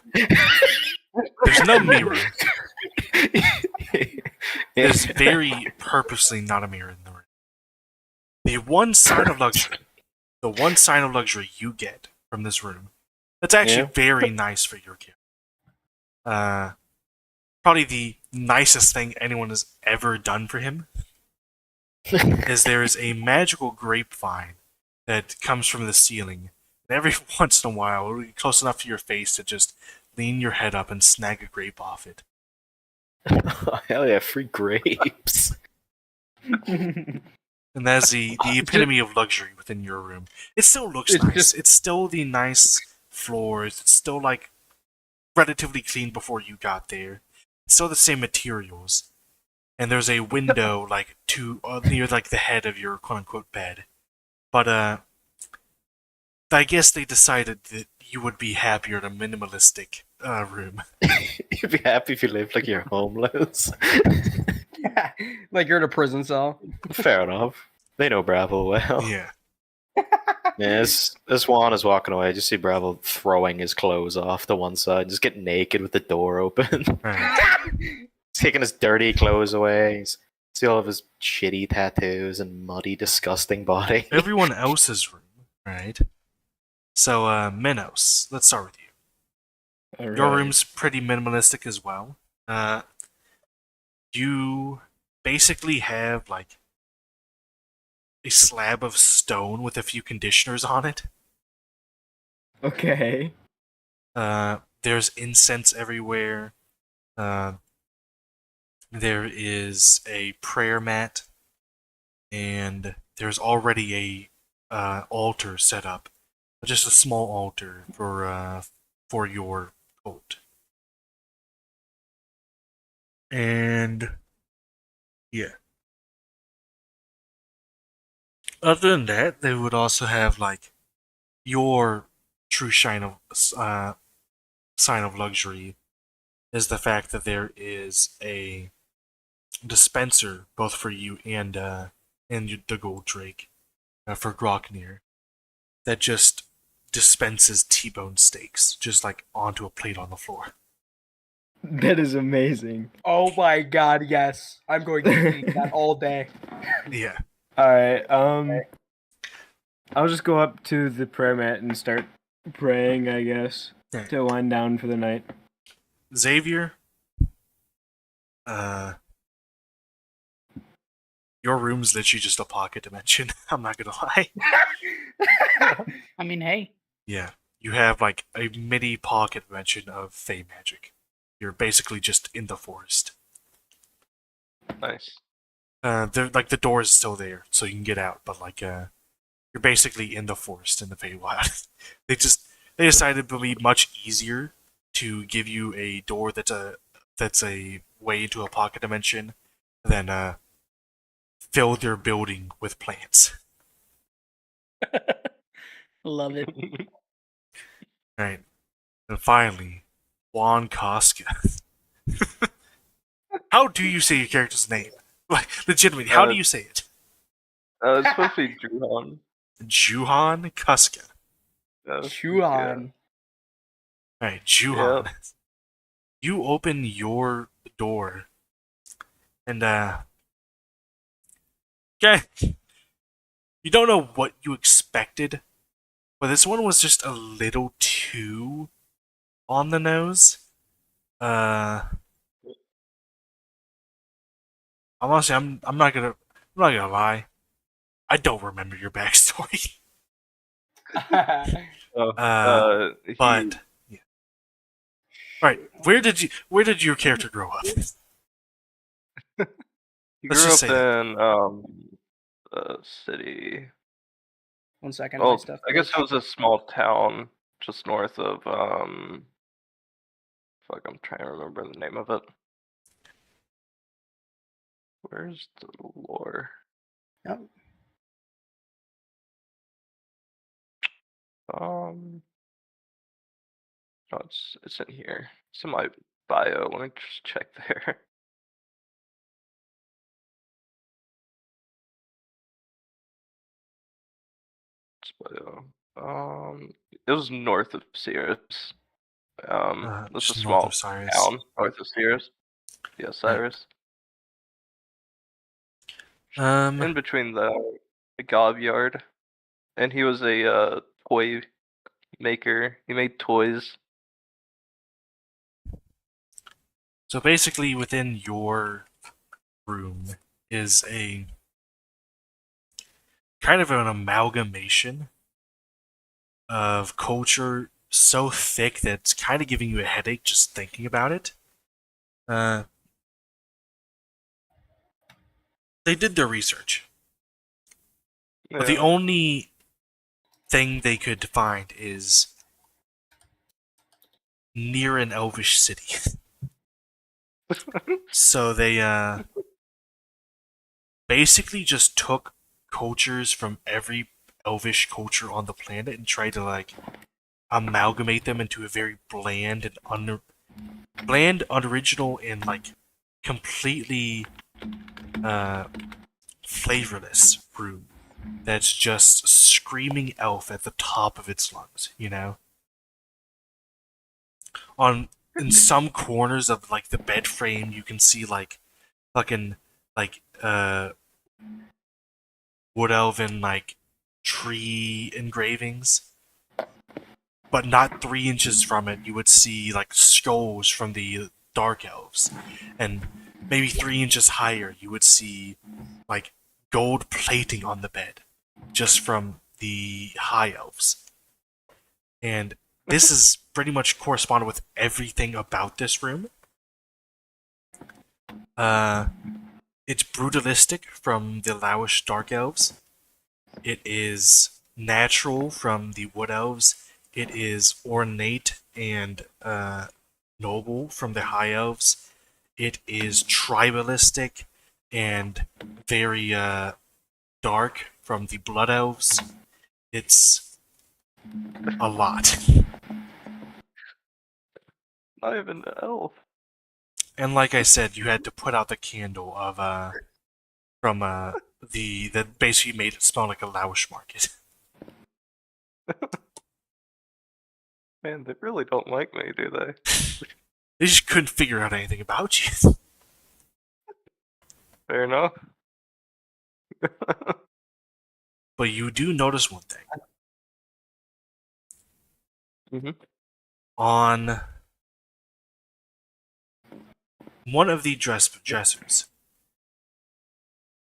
There's no mirror. There's very purposely not a mirror in the room. The one sign of luxury you get from this room, that's actually very nice for your character. Probably the nicest thing anyone has ever done for him is there is a magical grapevine that comes from the ceiling. And every once in a while, it'll be close enough to your face to just lean your head up and snag a grape off it. Oh, hell yeah, free grapes. And that's the epitome of luxury within your room. It still looks nice. It's still the nice floors. It's still like relatively clean before you got there. It's still the same materials. And there's a window like near like the head of your quote unquote bed. But I guess they decided that you would be happier in a minimalistic room. You'd be happy if you lived like you're homeless. Yeah, like you're in a prison cell. Fair enough. They know Bravil well. Yeah. Yeah, as Juan is walking away, I just see Bravil throwing his clothes off to one side, just getting naked with the door open. Right. He's taking his dirty clothes away. He's see all of his shitty tattoos and muddy, disgusting body. Everyone else's room, right? So, Minos, let's start with you. All Your right. room's pretty minimalistic as well. You basically have like a slab of stone with a few conditioners on it. Okay. There's incense everywhere. There is a prayer mat, and there's already a altar set up, just a small altar for your cult. And yeah. Other than that, they would also have like your true sign of luxury is the fact that there is a dispenser both for you and the gold drake for Groknir that just dispenses T-bone steaks just like onto a plate on the floor. That is amazing. Oh my god, yes. I'm going to eat that all day. Yeah. All right. I'll just go up to the prayer mat and start praying, I guess, Okay. to wind down for the night. Xavier, your room's literally just a pocket dimension. I'm not gonna lie. I mean, hey, Yeah, you have like a mini pocket dimension of Fey magic. You're basically just in the forest. Nice. like the door is still there, so you can get out, but like you're basically in the forest in the Feywild. they decided it would be much easier to give you a door that's a way into a pocket dimension than fill their building with plants. Love it. Right. And finally, Juan Cusca. How do you say your character's name? Like, legitimately, how do you say it? It's supposed to be Juhan. Juhan Cusca. Juhan. Alright, Juhan. You open your door, and okay, you don't know what you expected, but this one was just a little too on the nose. Honestly, I'm not gonna lie. I don't remember your backstory. But yeah. All right, where did your character grow up? He Let's grew just up say in a city. 1 second, my Oh, stuff. I guess it was a small town just north of fuck, I'm trying to remember the name of it. Where's the lore? Yep. No, it's in here. It's in my bio. Let me just check there. It's bio. It was north of Sirius. It's a just north small of Cyrus. town north of Sirius. Yeah, Cyrus. In between the gob yard, and he was a toy maker. He made toys. So basically, within your room is a kind of an amalgamation of culture so thick that it's kind of giving you a headache just thinking about it. They did their research, but the Yeah. only thing they could find is near an elvish city. So they basically just took cultures from every elvish culture on the planet and tried to like amalgamate them into a very bland and unoriginal and like completely flavorless room that's just screaming elf at the top of its lungs, you know? In some corners of like the bed frame you can see like fucking like wood elven like tree engravings. But not 3 inches from it, you would see like skulls from the dark elves, and maybe 3 inches higher, you would see like gold plating on the bed, just from the high elves. And this is pretty much corresponded with everything about this room. It's brutalistic from the Lowish dark elves. It is natural from the wood elves. It is ornate and noble from the high elves. It is tribalistic and very dark from the blood elves. It's a lot. Not even an elf. And like I said, you had to put out the candle of from the that basically made it smell like a Lowish market. Man, they really don't like me, do they? They just couldn't figure out anything about you. Fair enough. But you do notice one thing. Mhm. On one of the dressers,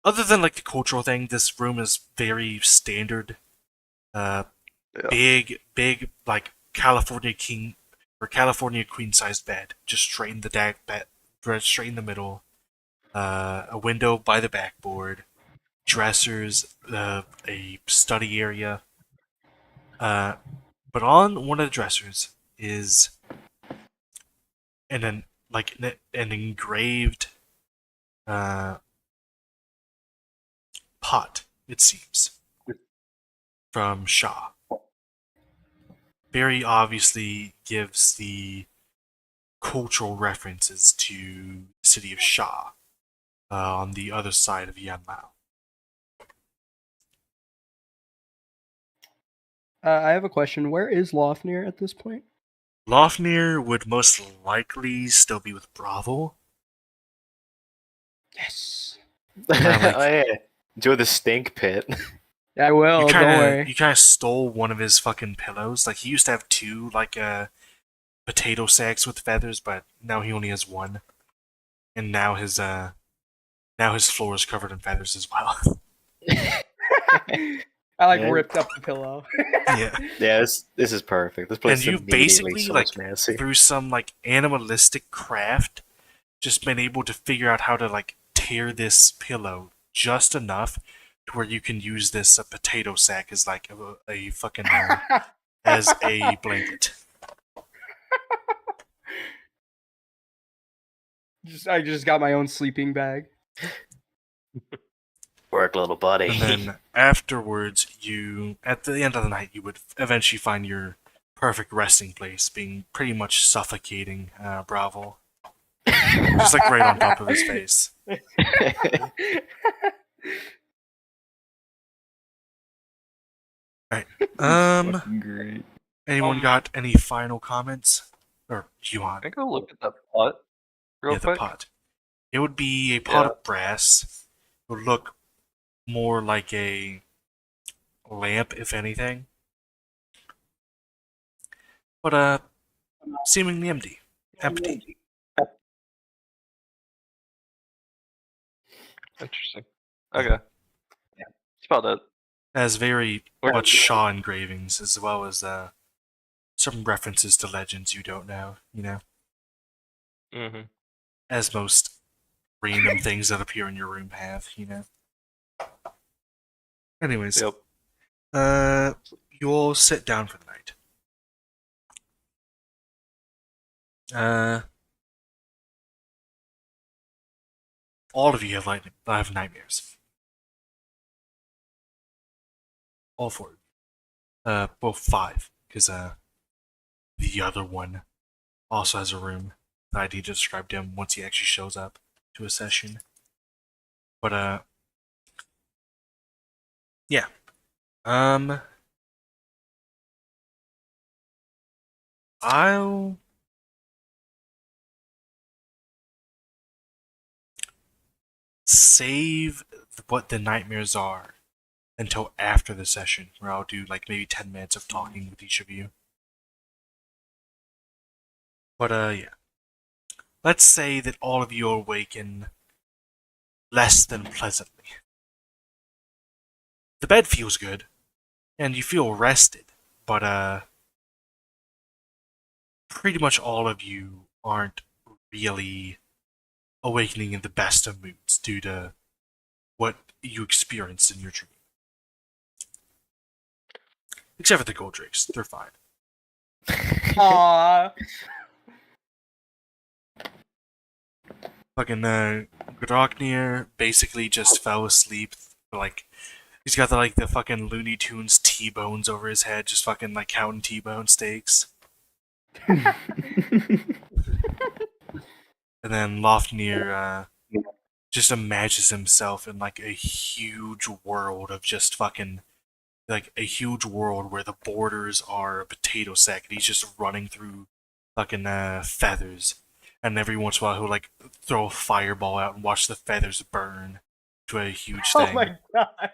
other than like the cultural thing, this room is very standard. Yeah. Big like California king or California queen sized bed, just straight in the straight in the middle. a window by the backboard, dressers, a study area. But on one of the dressers is an engraved pot, it seems, from Shah. Very obviously gives the cultural references to the city of Shah on the other side of Yanmao. I have a question. Where is Lofnir at this point? Lofnir would most likely still be with Bravil. Yes. Like- Oh yeah. Enjoy the stink pit. I will. Don't worry. You kind of stole one of his fucking pillows. Like he used to have two, potato sacks with feathers, but now he only has one. And now his floor is covered in feathers as well. I Yeah. ripped up the pillow. Yeah. Yeah, this is perfect. This place And you is immediately basically so much messy. through some animalistic craft, just been able to figure out how to tear this pillow just enough to where you can use this potato sack as a fucking as a blanket. I just got my own sleeping bag. Work, little buddy. And then afterwards, at the end of the night, you would eventually find your perfect resting place, being pretty much suffocating Bravil. Just right on top of his face. Fucking great. Anyone got any final comments? Or Juhan? Can I go look at that pot real Yeah, the quick? pot. It would be a pot Yeah. of brass. It would look more like a lamp, if anything. But seemingly empty. Empty. Interesting. Okay. That's about it. It has very Okay. much Shaw engravings, as well as some references to legends you don't know, Mm-hmm. as most random things that appear in your room have, Anyways, Yep. you all sit down for the night. All of you have nightmares. All four. Well, five, because the other one also has a room that I need to describe to him once he actually shows up to a session. But yeah. I'll save what the nightmares are until after the session, where I'll do maybe 10 minutes of talking with each of you. But yeah. Let's say that all of you awaken less than pleasantly. The bed feels good, and you feel rested, but pretty much all of you aren't really awakening in the best of moods due to what you experienced in your dream. Except for the gold drakes, they're fine. Aww. Fucking Grodnir basically just fell asleep. He's got the fucking Looney Tunes T-bones over his head, just fucking counting T-bone steaks. And then Lofnir just imagines himself in a huge world of just fucking a huge world where the borders are a potato sack, and he's just running through fucking feathers. And every once in a while he'll throw a fireball out and watch the feathers burn to a huge thing. Oh my god.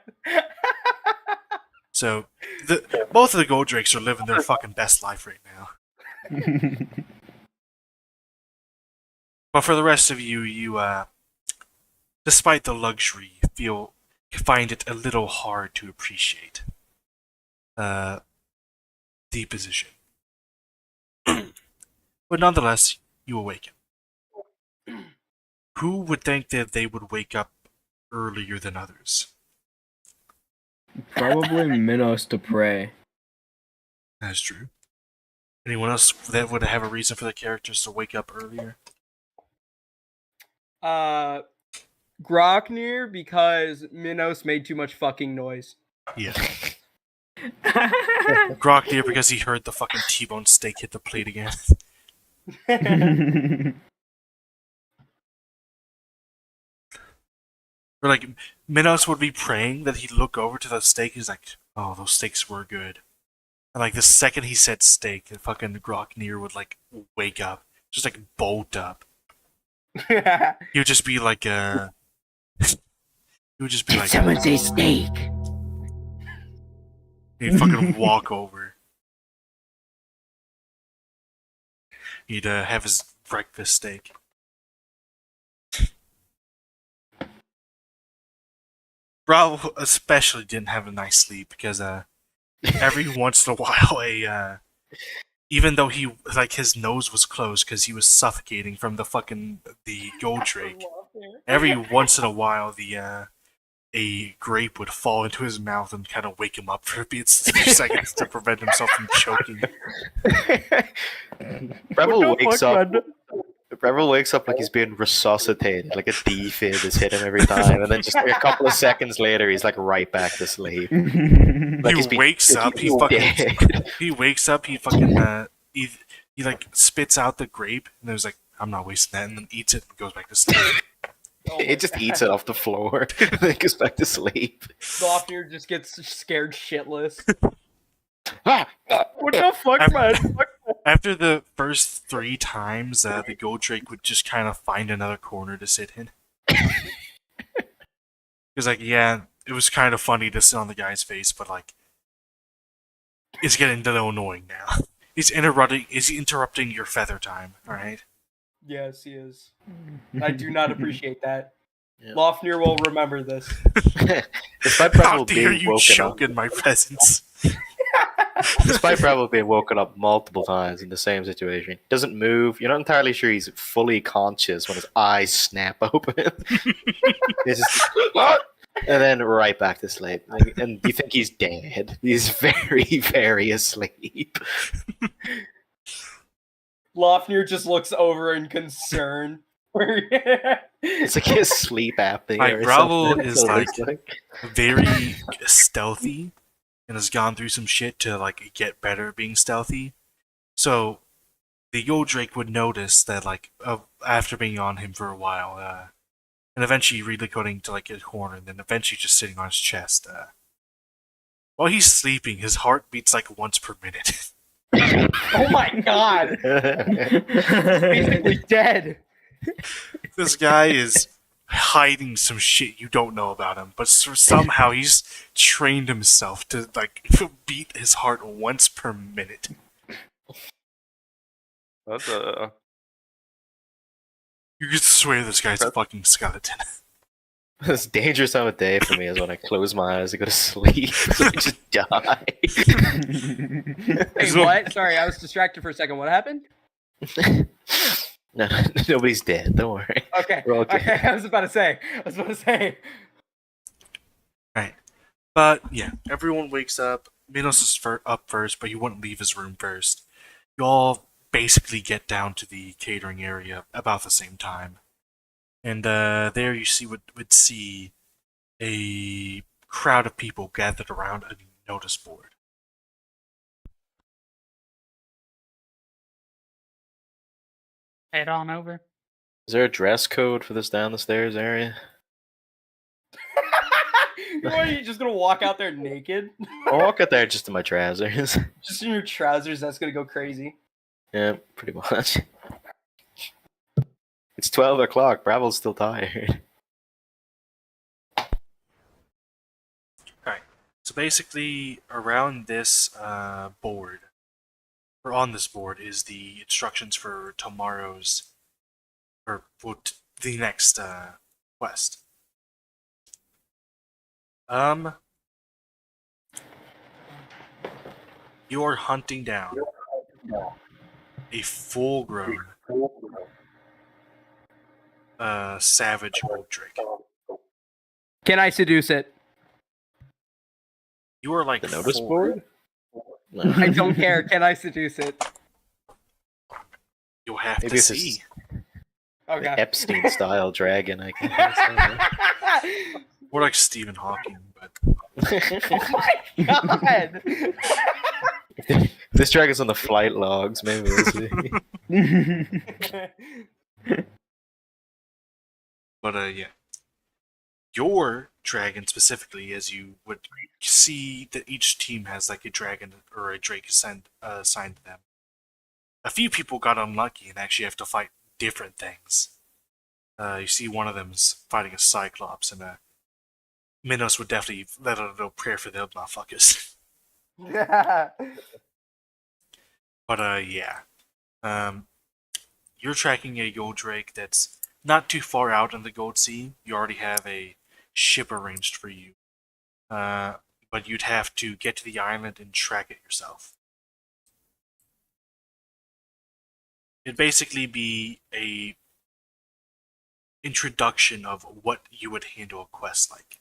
So both of the gold drakes are living their fucking best life right now. But for the rest of you, despite the luxury, find it a little hard to appreciate the position. But nonetheless, you awaken. who would think that they would wake up earlier than others? Probably Minos to pray. That's true. Anyone else that would have a reason for the characters to wake up earlier? Groknir, because Minos made too much fucking noise. Yeah. Groknir because he heard the fucking T-bone steak hit the plate again. Or like, Minos would be praying that he'd look over to the steak, he's like, oh, those steaks were good. And like, the second he said steak, the fucking Groknir would like, wake up. Just like, bolt up. He would just be like, he would just be like, Someone say steak. he'd fucking walk over. He'd have his breakfast steak. Bravil especially didn't have a nice sleep because every once in a while even though he like his nose was closed because he was suffocating from the gold drake, every once in a while a grape would fall into his mouth and kind of wake him up for a few seconds to prevent himself from choking. Bravil wakes up like he's being resuscitated, like a defib has hit him every time, and then just like a couple of seconds later, he's like right back to sleep. Like He wakes up, he like spits out the grape, and there's like, I'm not wasting that, and then eats it and goes back to sleep. It just eats it off the floor, and then goes back to sleep. Groknir just gets scared shitless. What the fuck, man? After the first 3 times, the gold drake would just kind of find another corner to sit in. Because, like, yeah, it was kind of funny to sit on the guy's face, but, like, it's getting a little annoying now. He's interrupting your feather time, alright? Yes, he is. I do not appreciate that. Yeah. Lofnir will remember this. Despite How Bravil dare being you woken choke up, in my presence? despite Bravil being woken up multiple times in the same situation, he doesn't move. You're not entirely sure he's fully conscious when his eyes snap open. He's just, and then right back to sleep. And you think he's dead. He's very, very asleep. Lofnir just looks over in concern. It's like his sleep apnea. Like, or Bravil something. is, That's what like, it's very stealthy and has gone through some shit to like get better at being stealthy. So the gold drake would notice that like after being on him for a while, and eventually relocating to like a corner, and then eventually just sitting on his chest. While he's sleeping, his heart beats like once per minute. Oh my god! Basically dead. This guy is hiding some shit you don't know about him, but somehow he's trained himself to like beat his heart once per minute. That's You could swear this guy's a fucking skeleton. This dangerous time of day for me is when I close my eyes to go to sleep. So I just die. Hey, what? Sorry, I was distracted for a second. What happened? No, nobody's dead. Don't worry. Okay. We're all good. Okay, I was about to say. Right. But yeah, everyone wakes up. Minos is up first, but he wouldn't leave his room first. You all basically get down to the catering area about the same time. And there you would see a crowd of people gathered around a notice board. Head on over. Is there a dress code for this down the stairs area? What, are you just gonna walk out there naked? I'll walk out there just in my trousers. Just in your trousers, that's gonna go crazy. Yeah, pretty much. It's 12 o'clock. Bravil's still tired. Alright, so basically around this board, or on this board, is the instructions for tomorrow's, or the next quest. You are hunting down a full-grown savage gold drake. Can I seduce it? You are like The notice 4. board? No. I don't care. Can I seduce it? You'll have Maybe to if see. Okay. Epstein style dragon, I guess. More like Stephen Hawking, but God. This dragon's on the flight logs, maybe we'll see. But yeah. Your dragon specifically, as you would see that each team has like a dragon or a drake assigned to them. A few people got unlucky and actually have to fight different things. You see one of them is fighting a cyclops, and Minos would definitely let a little prayer for them motherfuckers. But yeah. You're tracking a gold drake that's not too far out in the Gold Sea. You already have a ship arranged for you. But you'd have to get to the island and track it yourself. It'd basically be a introduction of what you would handle a quest like.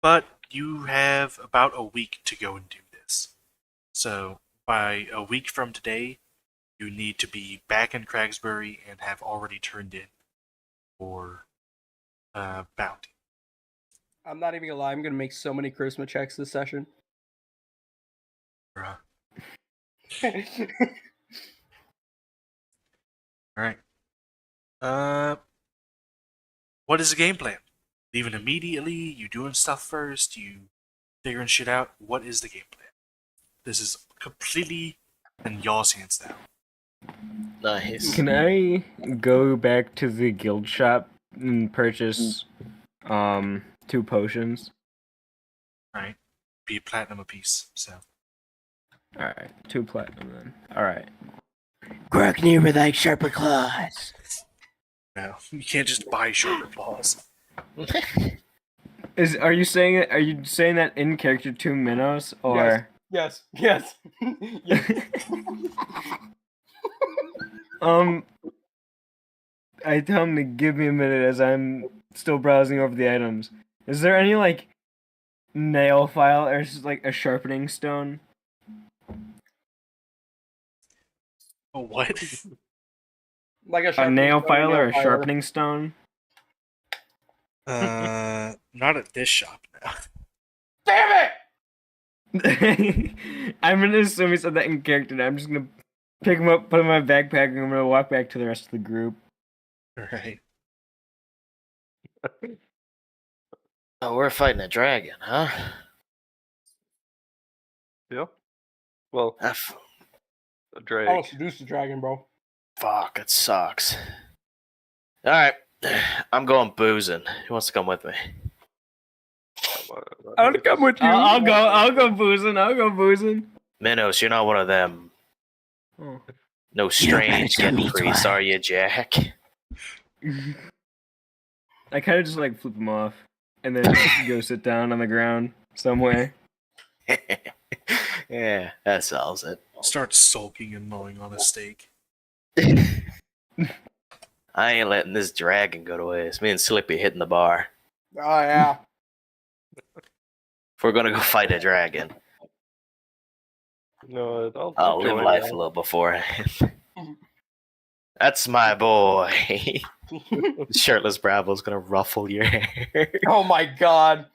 But you have about a week to go and do this. So by a week from today, you need to be back in Cragsbury and have already turned in for bounty. I'm not even gonna lie. I'm gonna make so many charisma checks this session. Bruh. Alright. What is the game plan? Leaving immediately? You doing stuff first? You figuring shit out? What is the game plan? This is completely in y'all's hands now. Nice. Can I go back to the guild shop and purchase 2 potions? Right? Be platinum apiece, so. Alright, 2 platinum then. Alright. Grok near with thy sharper claws. No, you can't just buy sharper claws. Are you saying that in character to Minos or Yes. Yes. I tell him to give me a minute as I'm still browsing over the items. Is there any like nail file or just like a sharpening stone? Oh, what? Like A nail file or a filer. sharpening stone? Not at this shop now. Damn it! I'm gonna assume he said that in character. And I'm just gonna pick him up, put him in my backpack, and I'm gonna walk back to the rest of the group. Right. Oh, we're fighting a dragon, huh? Yeah. Well, Ah, a drake. I'll seduce the dragon, bro. fuck, it sucks. Alright, I'm going boozing. Who wants to come with me? I'll come with you. I'll go boozing. Minos, you're not one of them. Oh. No strange getting priest, are you, Jack? I kind of just like flip him off and then go sit down on the ground somewhere. Yeah, that solves it. Start sulking and gnawing on a steak. I ain't letting this dragon go to waste. Me and Slippy hitting the bar. Oh yeah. If we're gonna go fight a dragon, No, I'll live join life you. a little beforehand. That's my boy. Shirtless Bravil's gonna ruffle your hair. Oh my god.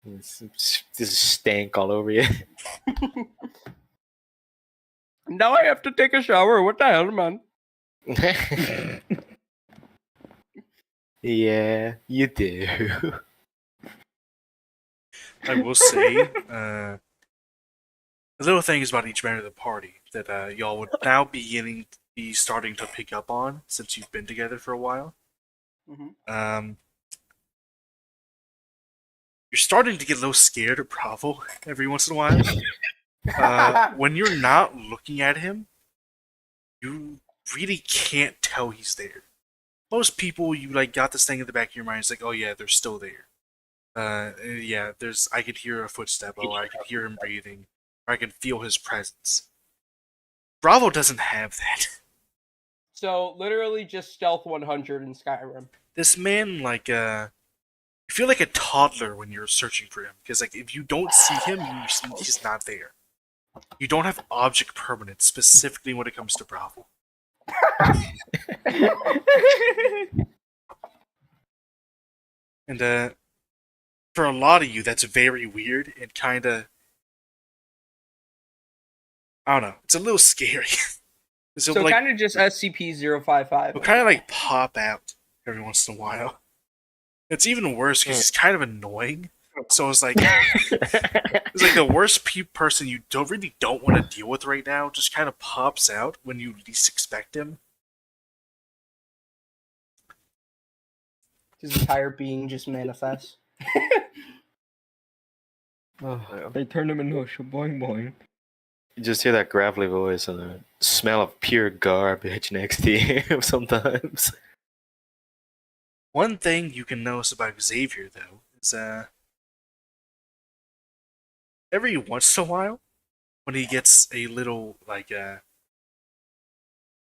Just stank all over you. Now I have to take a shower. What the hell, man? Yeah, you do. I will say, the little things about each member of the party that y'all would now be starting to pick up on since you've been together for a while. Mhm. You're starting to get a little scared of Bravil every once in a while. When you're not looking at him, you really can't tell he's there. Most people, you like got this thing in the back of your mind. It's like, oh yeah, they're still there. Yeah, I could hear a footstep. Oh, I could hear him breathing. Or I can feel his presence. Bravil doesn't have that. So literally just stealth 100 in Skyrim. This man, like, you feel like a toddler when you're searching for him, because like if you don't see him, he's not there. You don't have object permanence specifically when it comes to Bravil. And for a lot of you, that's very weird and kind of, I don't know, it's a little scary. So like, kind of just SCP-055. it'll kind of like pop out every once in a while. It's even worse because he's kind of annoying. So it's like the worst person you don't want to deal with right now just kind of pops out when you least expect him. His entire being just manifests. They turned him into a shaboing boing. You just hear that gravelly voice and the smell of pure garbage next to you sometimes. One thing you can notice about Xavier, though, is every once in a while, when he gets a little, like, when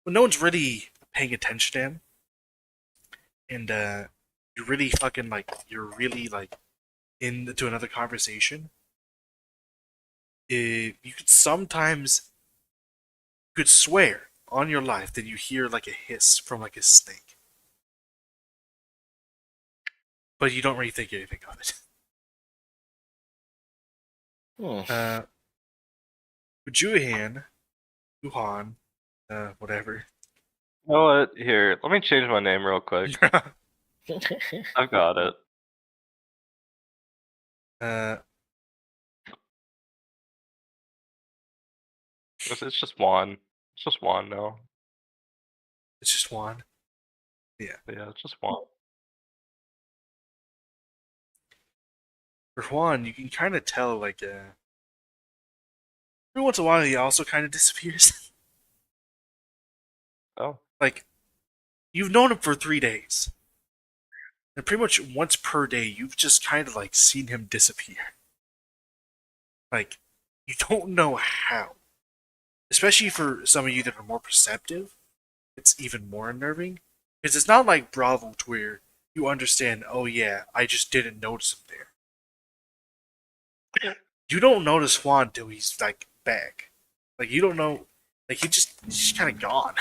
no one's really paying attention to him, and you're really fucking, like, into another conversation, you could swear on your life that you hear, like, a hiss from, like, a snake. But you don't really think anything of it. Juhan, whatever. You know what? Here, let me change my name real quick. I've got it. It's just Juan. It's just Juan now. It's just Juan. Yeah, it's just Juan. For Juan, you can kind of tell, like, every once in a while he also kind of disappears. Oh. Like, you've known him for 3 days. And pretty much once per day, you've just kind of, like, seen him disappear. Like, you don't know how. Especially for some of you that are more perceptive, it's even more unnerving. Because it's not like Bravil where you understand, oh yeah, I just didn't notice him there. You don't notice Juan till he's, like, back. Like, you don't know, like, he's just kind of gone.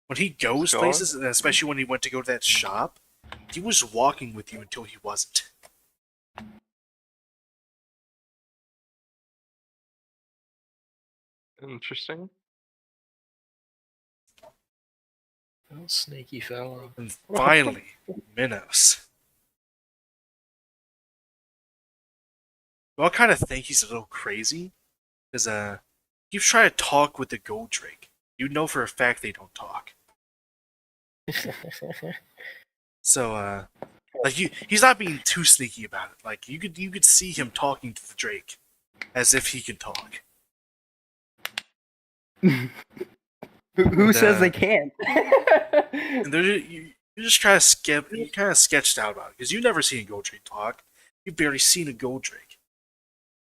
When he goes places, and especially when he went to go to that shop, he was walking with you until he wasn't. Interesting. Oh, snaky fellow. And finally, Minos. We all kind of think he's a little crazy, because he's trying to talk with the Gold Drake. You know for a fact they don't talk. So, like, he's not being too sneaky about it. Like, you could see him talking to the Drake, as if he can talk. Who says they can't? And you just kind of sketched out about it, because you've never seen a Gold Drake talk. You've barely seen a Gold Drake.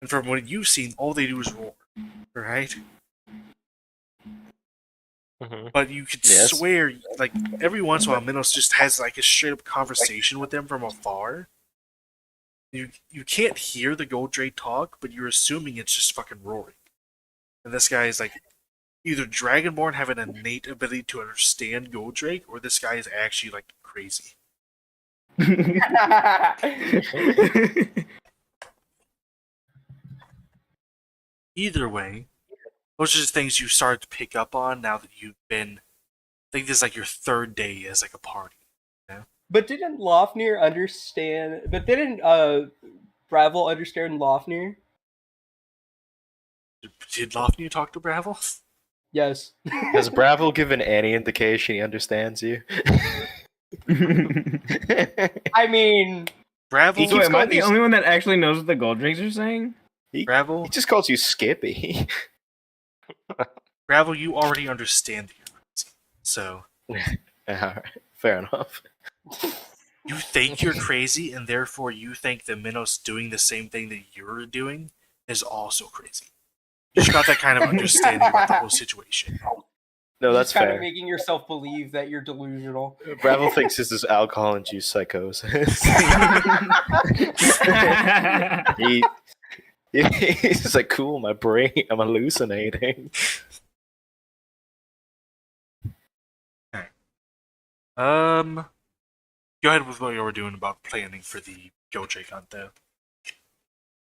And from what you've seen, all they do is roar, right? Mm-hmm. But you could swear, like, every once in a while, Minos just has, like, a straight-up conversation with them from afar. You can't hear the Gold Drake talk, but you're assuming it's just fucking roaring. And this guy is, like, either Dragonborn have an innate ability to understand Gold Drake, or this guy is actually, like, crazy. Either way, those are just things you started to pick up on now that you've been, I think this is like your 3rd day as like a party. You know? But didn't Lofnir understand? But didn't Bravil understand Lofnir? Did Lofnir talk to Bravil? Yes. Has Bravil given any indication he understands you? I mean, Bravil. So am I the only one that actually knows what the Gold Drakes are saying? Bravil. He just calls you Skippy. Bravil, you already understand that you're crazy. So. Alright, fair enough. You think you're crazy, and therefore you think that Minos doing the same thing that you're doing is also crazy. just got that kind of understanding about the whole situation. No, You're that's just kind fair. of making yourself believe that you're delusional. Bravil thinks this is alcohol-induced psychosis. He's just like, cool, my brain, I'm hallucinating. Go ahead with what you were doing about planning for the Go Drake hunt, though.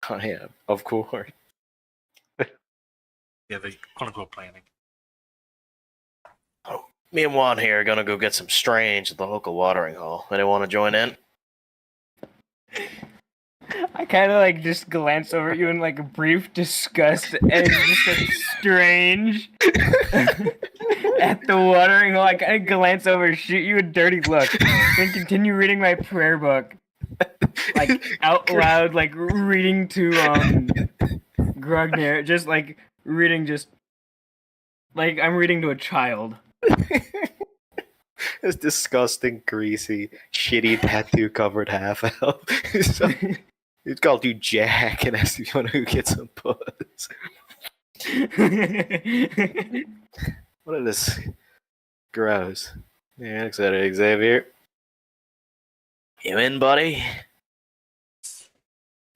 Oh yeah, of course. Yeah, the quote-unquote planning. Me and Juan here are gonna go get some strange at the local watering hole. Anyone want to join in? I kind of like just glance over at you in like a brief disgust and just like strange at the watering hole. I kind of glance over, shoot you a dirty look, then continue reading my prayer book, like out loud, like reading to Grugner, just like reading, just like I'm reading to a child. This disgusting, greasy, shitty tattoo-covered half-elf. It's called you Jack and asks if you want to get some puss. What is this? Gross. Yeah, excited, Xavier. You in, buddy?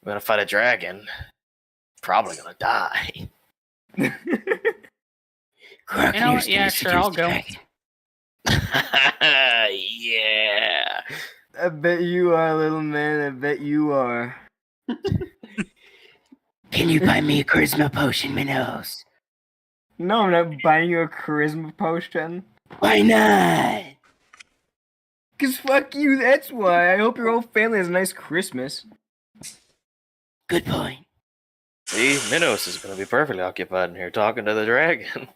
We're gonna fight a dragon. Probably gonna die. You know what? Yeah, sure, I'll go. Yeah. I bet you are, little man. I bet you are. Can you buy me a charisma potion, Minos? No, I'm not buying you a charisma potion. Why not? Cause fuck you, that's why. I hope your whole family has a nice Christmas. Good point. See, Minos is gonna be perfectly occupied in here talking to the dragon.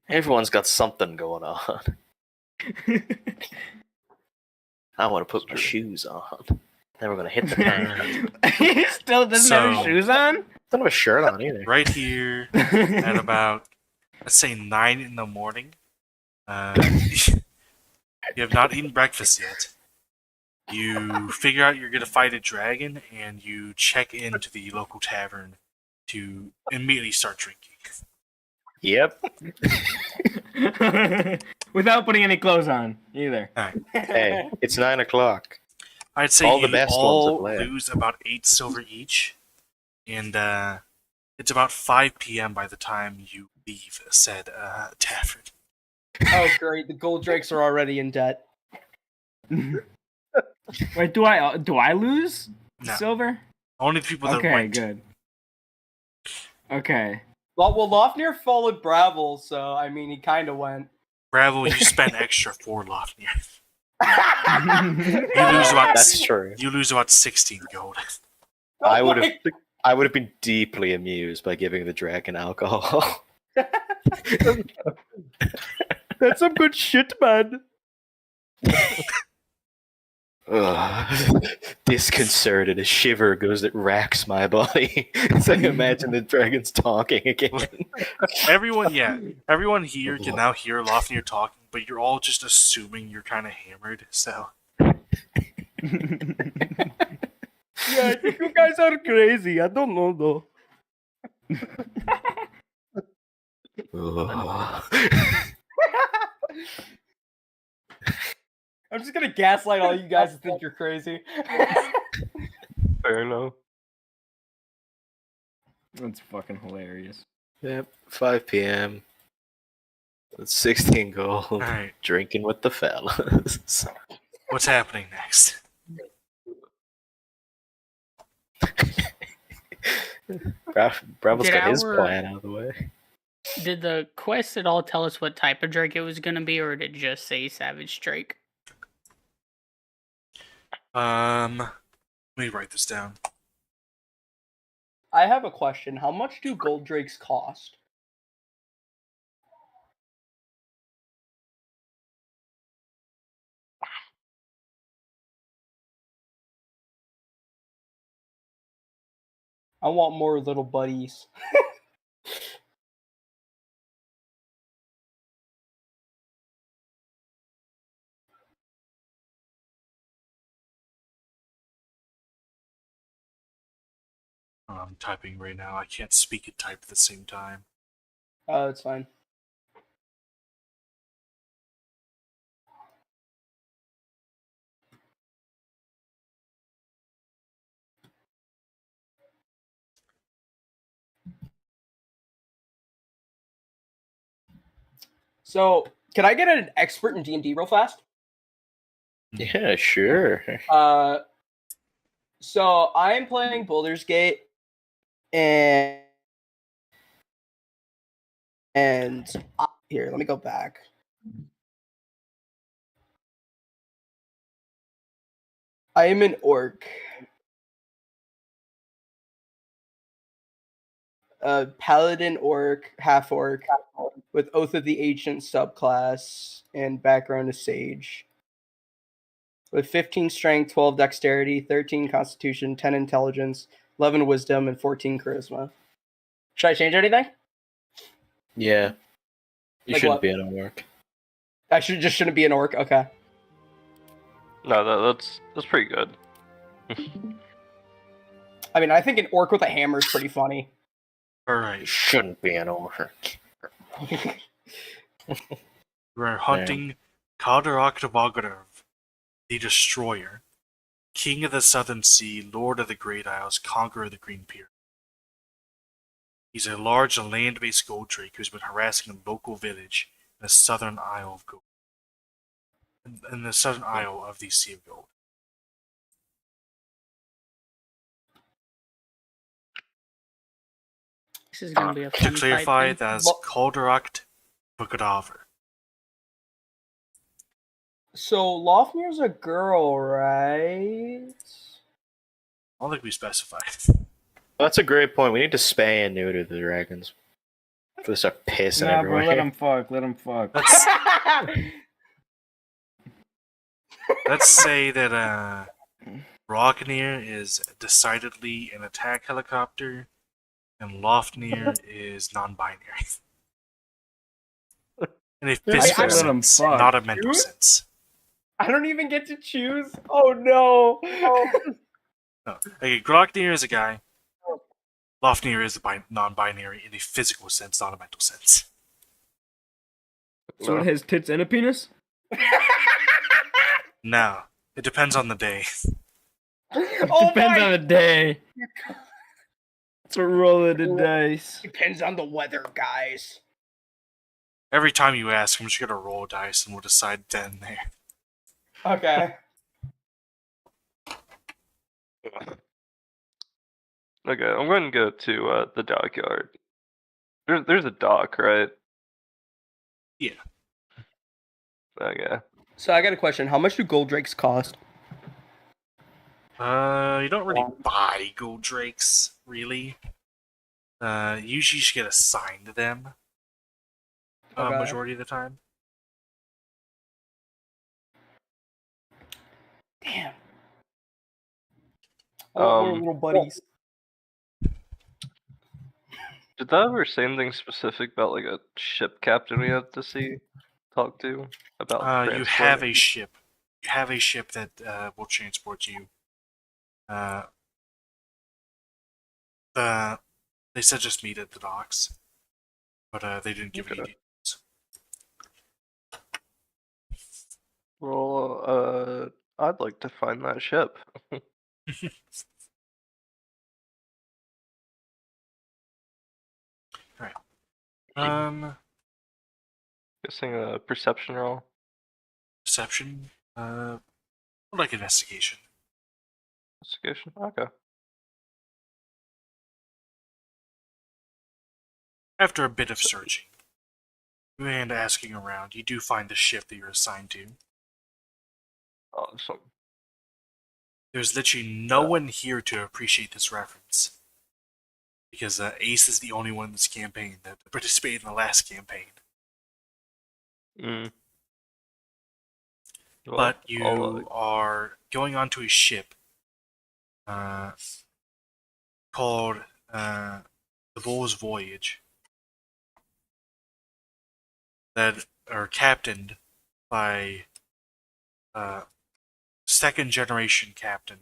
Everyone's got something going on. I want to put my shoes on. Then we're gonna hit the town. He still doesn't have his So- shoes on? Don't have a shirt on either. Right here at about, let's say, 9 in the morning. You have not eaten breakfast yet. You figure out you're going to fight a dragon, and you check into the local tavern to immediately start drinking. Yep. Without putting any clothes on, either. Hey, it's 9 o'clock. I'd say All the you best ones all have left. lose about 8 silver each, and it's about 5 p.m. by the time you leave said tavern. Oh, great. The gold drakes are already in debt. Wait, do I lose No. silver? Only the people that Okay, went. good. Okay. Well, Lofnir followed Bravil, so, I mean, he kind of went. Bravil, you spend extra for Lofnir. You lose about That's true. You lose about 16 gold. I would have been deeply amused by giving the dragon alcohol. That's some good shit, man. Ugh. Disconcerted, a shiver goes that racks my body. So I imagine the dragon's talking again. Everyone here can now hear Lofnir talking, but you're all just assuming you're kind of hammered. So Yeah, I think you guys are crazy. I don't know though. Ugh. I'm just gonna gaslight all you guys and think you're crazy. Fair enough. That's fucking hilarious. Yep, 5 p.m. That's 16 gold. alright, Drinking with the fellas. what's happening next? Bravil's Did got his our- plan out of the way. Did the quest at all tell us what type of drake it was going to be, or did it just say Savage Drake? Let me write this down. I have a question. How much do gold drakes cost? I want more little buddies. on, I'm typing right now. I can't speak and type at the same time. Oh, it's fine. So, can I get an expert in D&D real fast? Yeah, sure. So I am playing Baldur's Gate, and here, let me go back. I am an orc. A paladin orc, half orc, with Oath of the Ancient subclass and background as sage. With 15 strength, 12 dexterity, 13 constitution, 10 intelligence, 11 wisdom, and 14 charisma. Should I change anything? Yeah. You Like shouldn't what? be at work. I shouldn't be an orc. Okay. No, that's pretty good. I mean, I think an orc with a hammer is pretty funny. You Alright, shouldn't be an orc. we're hunting Kaldarak Tavagarov, the Destroyer, King of the Southern Sea, Lord of the Great Isles, Conqueror of the Green Pyramid. He's a large land-based gold drake who's been harassing a local village in the southern Isle of Gold. In the southern Isle of the Sea of Gold. This is gonna be a To fun clarify, fight. that is Kaldarak Tavagarov. So Lofmir's a girl, right? I don't think we specified. That's a great point. We need to spay and neuter the dragons. For this start pissing Nah, everywhere. bro, let him fuck. Let him fuck. Let's say that Rocknir is decidedly an attack helicopter, and Lofnir is non-binary. In a physical let him sense, fuck. not a mental Dude? sense. I don't even get to choose. Oh no. No. Okay, Groknir is a guy. Lofnir is non-binary in a physical sense, not a mental sense. So it has tits and a penis? No, it depends on the day. Oh Depends my! on the day. It's a roll of the dice. Depends on the weather, guys. Every time you ask, I'm just gonna roll a dice and we'll decide then and there. Okay. Okay, I'm going to go to the dockyard. There's a dock, right? Yeah. Okay. So I got a question. How much do gold drakes cost? You don't really buy gold drakes, really. Usually you just get assigned to them. Okay. Majority of the time. Damn. I want more little buddies. Did that ever say anything specific about like a ship captain we have to talk to about You have a transporting? ship. You have a ship that will transport you. They said just meet at the docks, but they didn't give any Okay. details. Well, I'd like to find that ship. Guessing a perception roll. Perception. Like investigation. Investigation. Okay. After a bit of searching and asking around, you do find the ship that you're assigned to. Awesome. There's literally no one here to appreciate this reference. Because Ace is the only one in this campaign that participated in the last campaign. Mm. Well, But you are going onto a ship called the Bull's Voyage that are captained by second generation captain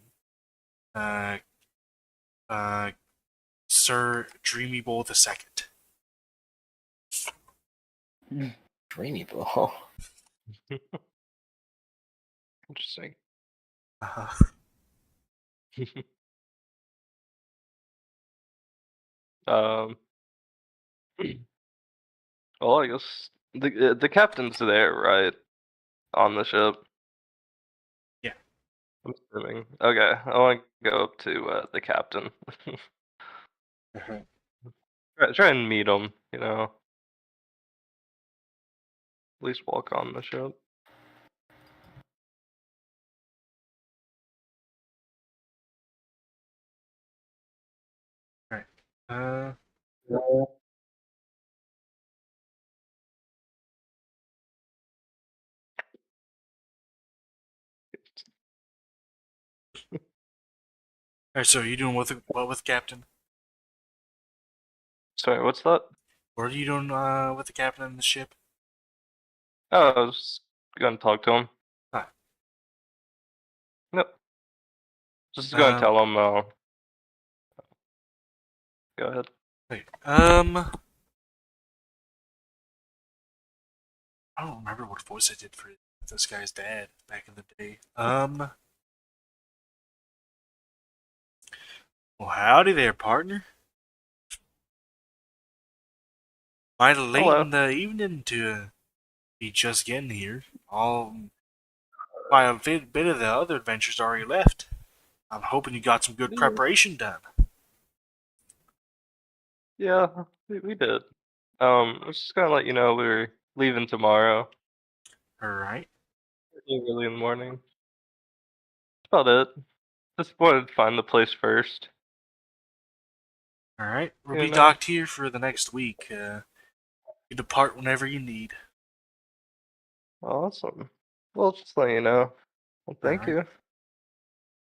Sir Dreamy Bowl II. Dreamy ball. Interesting. Uh-huh. Um. Well, I guess the captain's there, right? On the ship. Yeah. I'm assuming. Okay, I want to go up to the captain. Try and meet him. You know. At least walk on the ship. Alright. Uh, Alright, so are you doing what with Captain? Sorry, what's that? What are you doing with the captain of the ship? Oh, I was gonna talk to him. Hi. Nope. Just gonna tell him. Go ahead. Wait, I don't remember what voice I did for this guy's dad back in the day. Well, howdy there, partner. Mighty late Hello. in the evening to be just getting here. By a bit of the other adventures already left. I'm hoping you got some good preparation done. Yeah, we did. I was just gonna let you know we're leaving tomorrow. Alright. Early in the morning. That's about it. Just wanted to find the place first. Alright. We'll You be know. docked here for the next week. You depart whenever you need. Awesome. Well, just let you know. Well, thank Alright. you.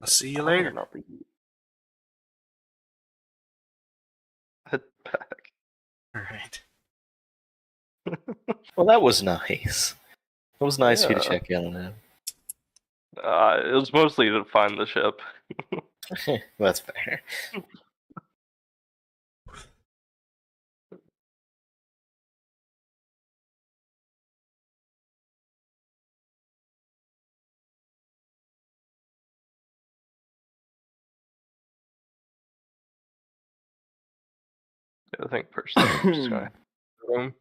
I'll see you later. Head back. Alright. Well, that was nice. It was nice of you to Yeah. check in on him. It was mostly to find the ship. That's fair. I think personally, I'm just gonna room,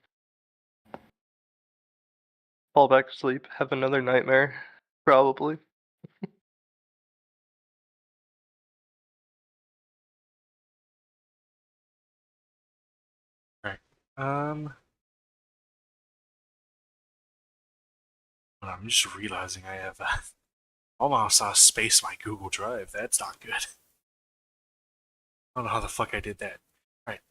fall back to sleep, have another nightmare, probably. Alright. I'm just realizing I have almost space my Google Drive. That's not good. I don't know how the fuck I did that. Alright,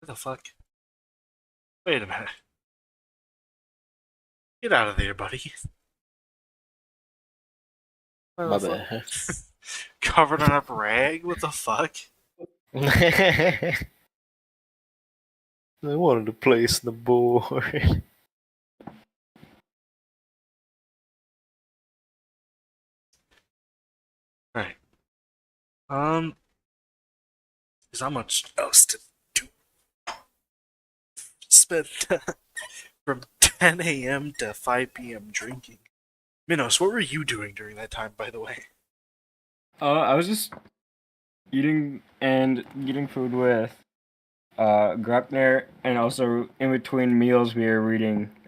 what the fuck? Wait a minute. Get out of there, buddy. What My the fuck? bad. Covered in a rag? What the fuck? I wanted to place the board. Alright. There's not much else to do. Spent from 10 a.m. to 5 p.m. drinking. Minos, what were you doing during that time, by the way? I was just eating food with Gruckner, and also in between meals I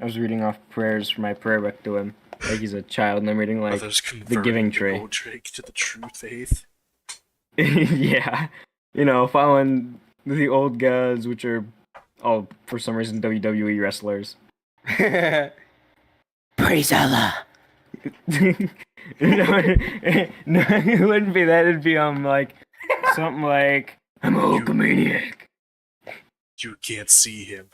was reading off prayers from my prayer book to him. Like he's a child, and I'm reading like Others the Giving Tree. Gold Drake to the true faith. Yeah, following the old gods, which are all for some reason WWE wrestlers. Praise Allah. No, it wouldn't be that. It'd be like something like I'm a Hulkamaniac. You can't see him.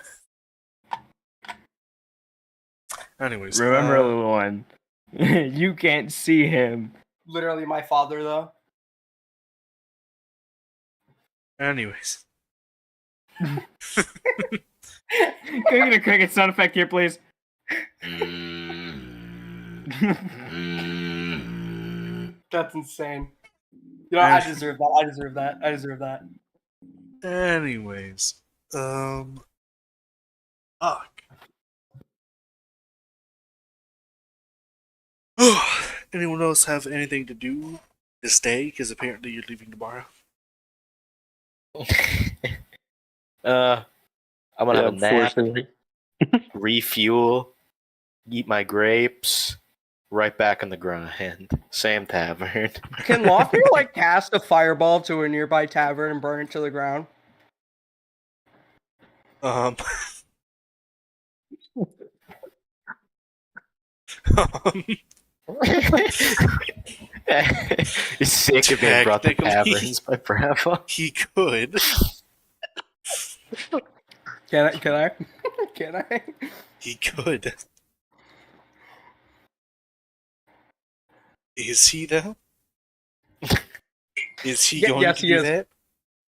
Anyways, Remember, little one, you can't see him. Literally my father, though. Anyways. Can I get a cricket sound effect here, please? That's insane. You know, I deserve that. I deserve that. I deserve that. Anyways, fuck. Anyone else have anything to do this day? Because apparently you're leaving tomorrow. I'm gonna have a nap, Unfortunately. refuel, eat my grapes, right back on the grind. Same tavern. Can Lofty like cast a fireball to a nearby tavern and burn it to the ground? Um, He's sick of being brought to Technically. taverns by Bravil. he could. Can I? Can I? Can I? He could. Is he though? Is he going yes, to he do is. that?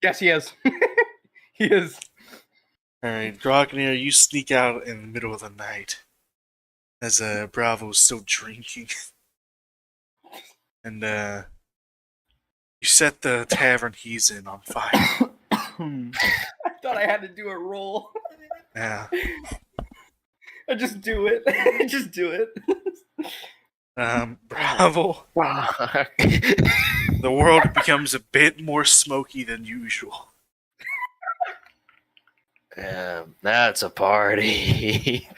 Yes, he is. He is. Alright, Grogner, you sneak out in the middle of the night as Bravo's still drinking. And you set the tavern he's in on fire. I thought I had to do a roll. Yeah. I just do it. I just do it. Bravo. Fuck. The world becomes a bit more smoky than usual. That's a party.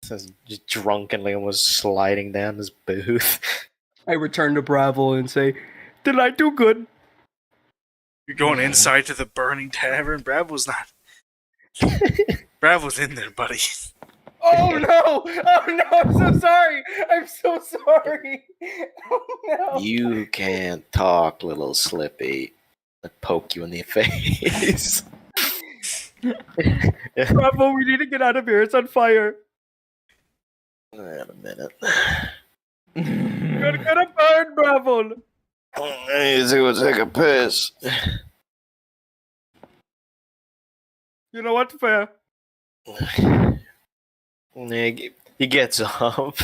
Says just drunkenly almost sliding down his booth. I return to Bravil and say, "Did I do good?" You're going inside to the burning tavern? Bravo's not. Bravo's in there, buddy. Oh no! Oh no! I'm so sorry. I'm so sorry. Oh no! You can't talk, little Slippy. I poke you in the face. Bravo, we need to get out of here. It's on fire. Wait a minute. You're gonna burn, Bravo. I need to go take a piss. You know what? Fair. He gets up.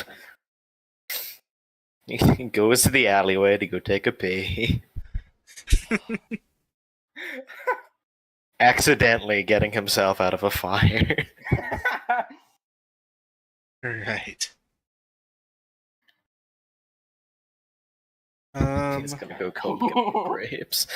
He goes to the alleyway to go take a pee. Accidentally getting himself out of a fire. Alright. He's gonna go get more grapes.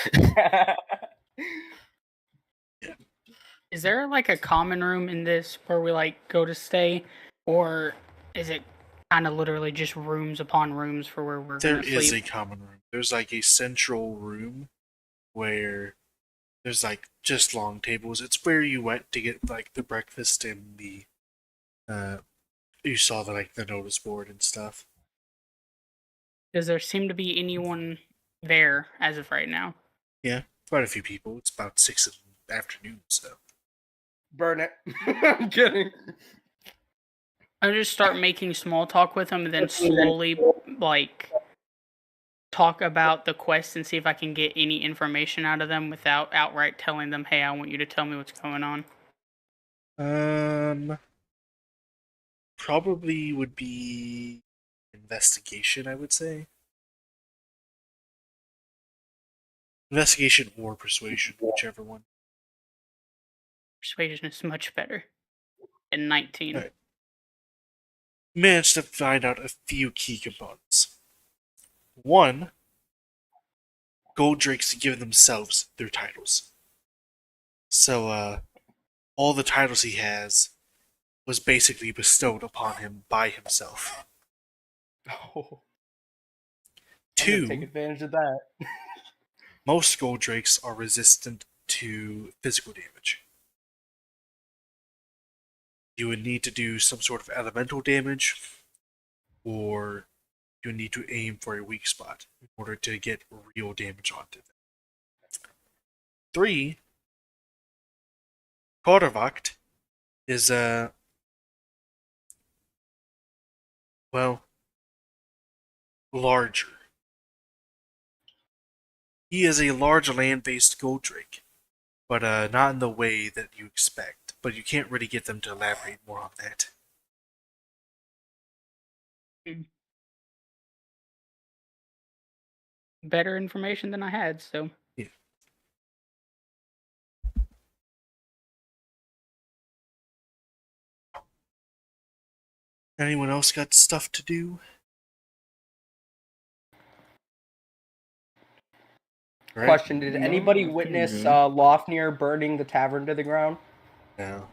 Is there like a common room in this where we like go to stay, or is it kind of literally just rooms upon rooms for where we're There gonna is sleep? a common room. There's like a central room where there's like just long tables. It's where you went to get like the breakfast and the you saw the like the notice board and stuff. Does there seem to be anyone there as of right now? Yeah, quite a few people. It's about 6 in the afternoon, so Burn it. I'm kidding. I just start making small talk with them and then slowly like talk about the quest and see if I can get any information out of them without outright telling them, "Hey, I want you to tell me what's going on." probably would be investigation, I would say. Investigation or persuasion, whichever one. Persuasion is much better. And 19. Alright. Managed to find out a few key components. One, gold drakes give themselves their titles. So, all the titles he has was basically bestowed upon him by himself. Oh, Two, take advantage of that. most gold drakes are resistant to physical damage. You would need to do some sort of elemental damage, or you would need to aim for a weak spot in order to get real damage onto them. 3, Korvacht is larger. He is a large land-based gold drake, but not in the way that you expect. But you can't really get them to elaborate more on that. better information than I had. So Anyone else got stuff to do? Right? Question: Did No, anybody I'm witness feeling good. Lofnir burning the tavern to the ground? No.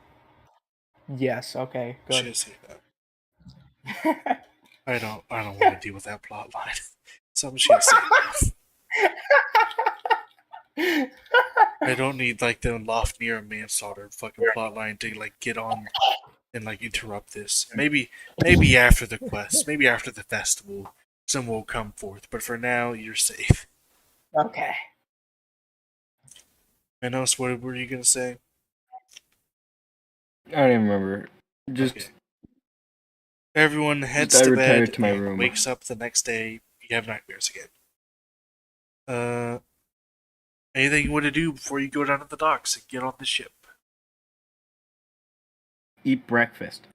Yes. Okay. Should Good. say that. I don't want to deal with that plot line. So I'm just gonna say it. I don't need like the Lofnir and manslaughter fucking plot line to like get on and like interrupt this. Maybe after the quest, maybe after the festival, some will come forth. But for now, you're safe. Okay. Manos, what were you gonna say? I don't even remember. Just Okay. Everyone heads I to retired bed to my and room. wakes up the next day. You have nightmares again. Anything you want to do before you go down to the docks and get on the ship? Eat breakfast.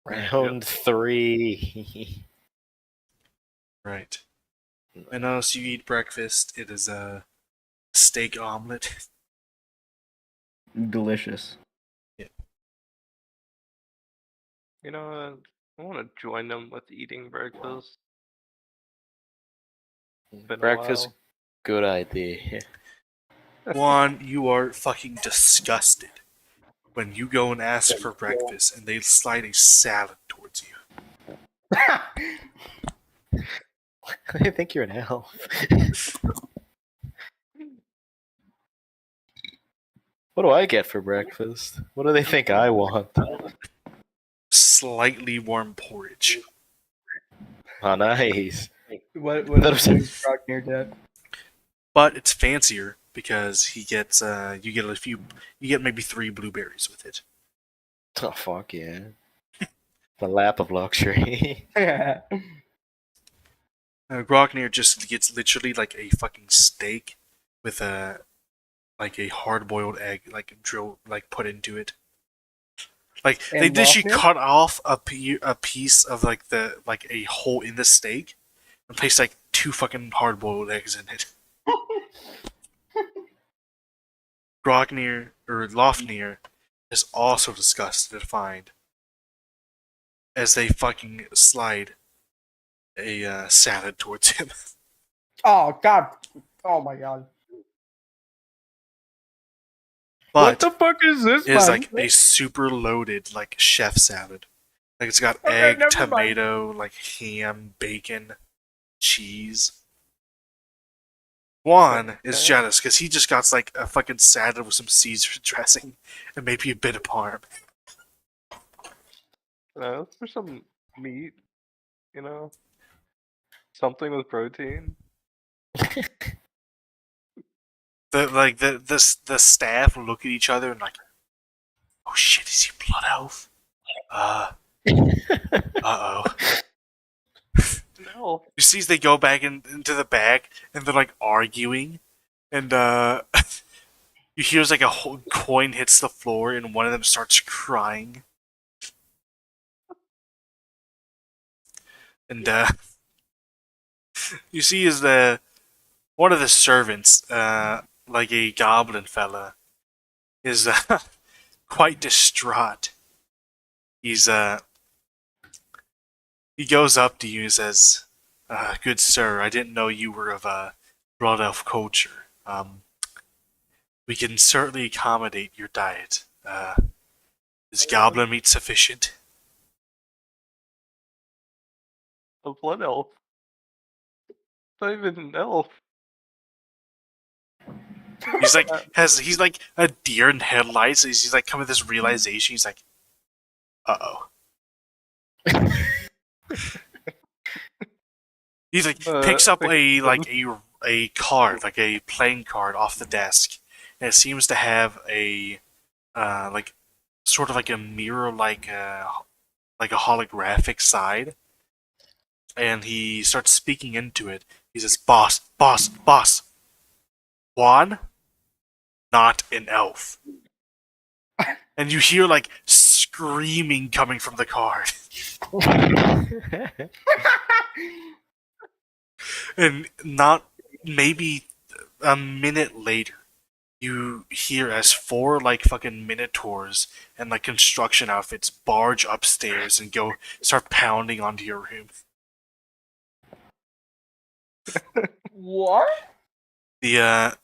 Round 3. Right. And as you eat breakfast, it is a steak omelet. Delicious. You know, I want to join them with eating breakfast. Been a Breakfast, while. good idea. Juan, you are fucking disgusted when you go and ask for breakfast and they slide a salad towards you. I think you're an elf. What do I get for breakfast? What do they think I want? Slightly warm porridge. Oh, nice. What That is was- Grognir did? But it's fancier because he gets you get maybe 3 blueberries with it. Oh, fuck yeah. The lap of luxury. Grognir just gets literally like a fucking steak with a hard-boiled egg put into it. Like they And literally Lofnir? cut off a piece of a hole in the steak and placed like 2 fucking hard-boiled eggs in it. Grognir or Lofnir is also disgusted to find as they fucking slide a salad towards him. Oh God! Oh my God! What But the fuck is this, it is man? like a super loaded like chef salad. Like it's got Okay, egg, never mind. tomato, like ham, bacon, cheese. Juan is jealous because he just got like a fucking salad with some Caesar dressing and maybe a bit of parm. Let's for some meat, you know? Something with protein. The staff will look at each other and like, oh shit, is he blood elf? Uh-oh. No. You see as they go back into the back and they're like arguing and you hear like a whole coin hits the floor and one of them starts crying. And you see is one of the servants, like a goblin fella, is quite distraught. He goes up to you and says, "Good sir, I didn't know you were of blood elf culture. We can certainly accommodate your diet. Is goblin meat sufficient?" A blood elf. Not even an elf. He's like he's like a deer in headlights. He's like coming to this realization. He's like, "Uh-oh." He's like picks up a card, like a playing card off the desk, and it seems to have a like sort of like a mirror like a holographic side. And he starts speaking into it. He says, "Boss, boss, boss. Juan, not an elf." And you hear like screaming coming from the card. And not maybe a minute later, you hear as 4 like fucking minotaurs and like construction outfits barge upstairs and go start pounding onto your room. What? The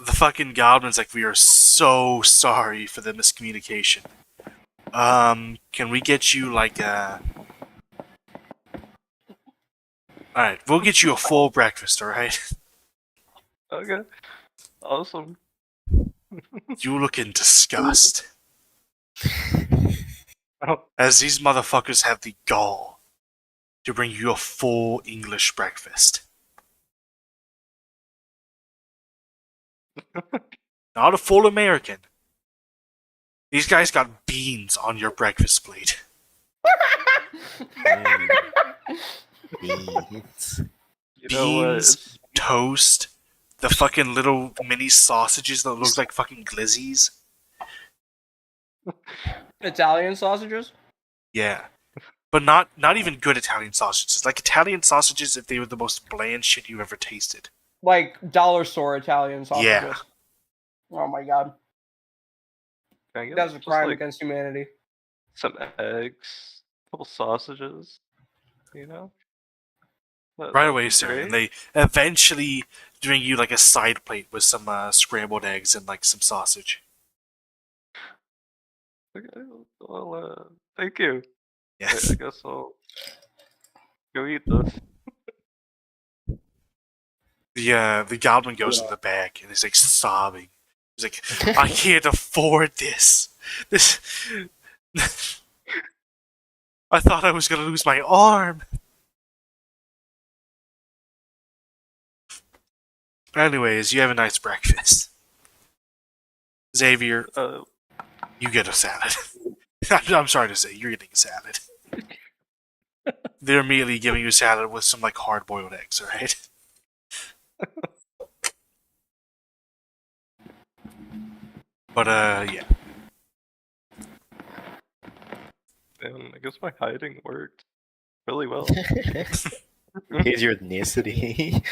fucking goblin's like, we are so sorry for the miscommunication. Can we get you like alright, we'll get you a full breakfast, alright? Okay. Awesome. You look in disgust. Oh, As these motherfuckers have the gall to bring you a full English breakfast. Not a full American. These guys got beans on your breakfast plate. Beans. you know what? Beans, toast, the fucking little mini sausages that look like fucking glizzies. Italian sausages? Yeah. But not even good Italian sausages. Like Italian sausages if they were the most bland shit you ever tasted. Like dollar store Italian sausages. Yeah. Oh my god. Can I get That's a just, crime like, against humanity. some eggs, a couple sausages, you know? Right that'd away, be sir. great. And they eventually bring you like a side plate with some scrambled eggs and like some sausage. Okay, well, thank you. Yeah. I guess I'll go eat this. The goblin goes in the back and is like sobbing. He's like, I can't afford this. This. I thought I was gonna lose my arm. Anyways, you have a nice breakfast. Xavier, you get a salad. I'm sorry to say, you're getting a salad. They're immediately giving you a salad with some like hard-boiled eggs, alright? But yeah. And I guess my hiding worked really well. Here's your ethnicity.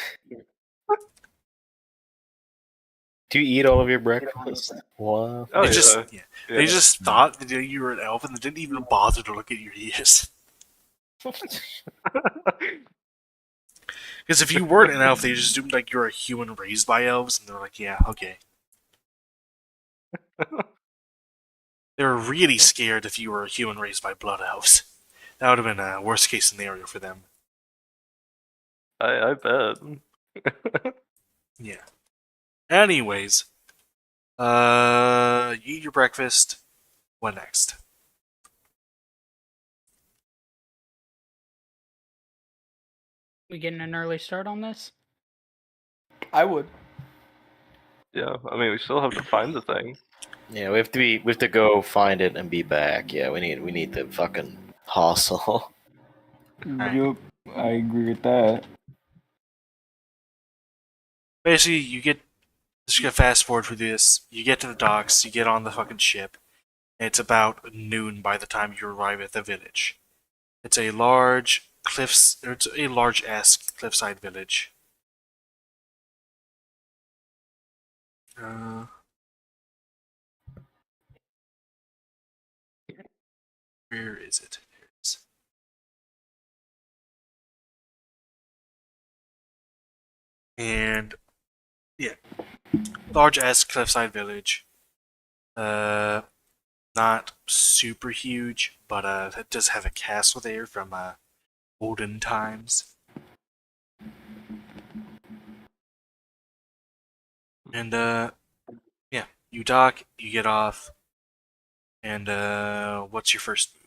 Do you eat all of your breakfast? Wow. Oh, They yeah. just Yeah. they just thought that you were an elf and they didn't even bother to look at your ears. Because if you weren't an elf, they just assumed like you're a human raised by elves, and they're like, yeah, okay. They were really scared if you were a human raised by blood elves. That would have been a worst case scenario for them. I bet. Yeah. Anyways, you eat your breakfast. What next? We getting an early start on this? I would. Yeah, I mean, we still have to find the thing. Yeah, we have to go find it and be back. Yeah, we need the fucking hustle. Yup, I agree with that. Basically, just gonna fast forward through this. You get to the docks, you get on the fucking ship, and it's about noon by the time you arrive at the village. It's a large large-esque cliffside village. Where is it? There it is. And yeah, large-esque cliffside village. Not super huge, but it does have a castle there from olden times. And yeah, you dock, you get off, and what's your first move?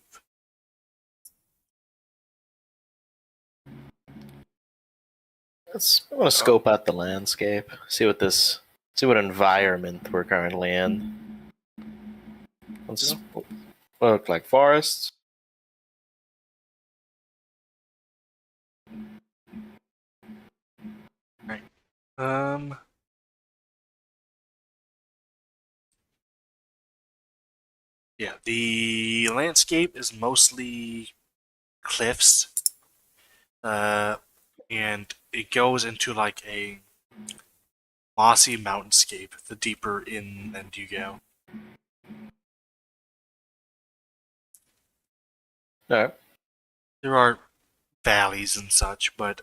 I want to scope out the landscape, see what environment we're currently in. What look like forests. Right. Yeah, the landscape is mostly cliffs, and it goes into like a mossy mountainscape the deeper inland you go. Alright. There are valleys and such, but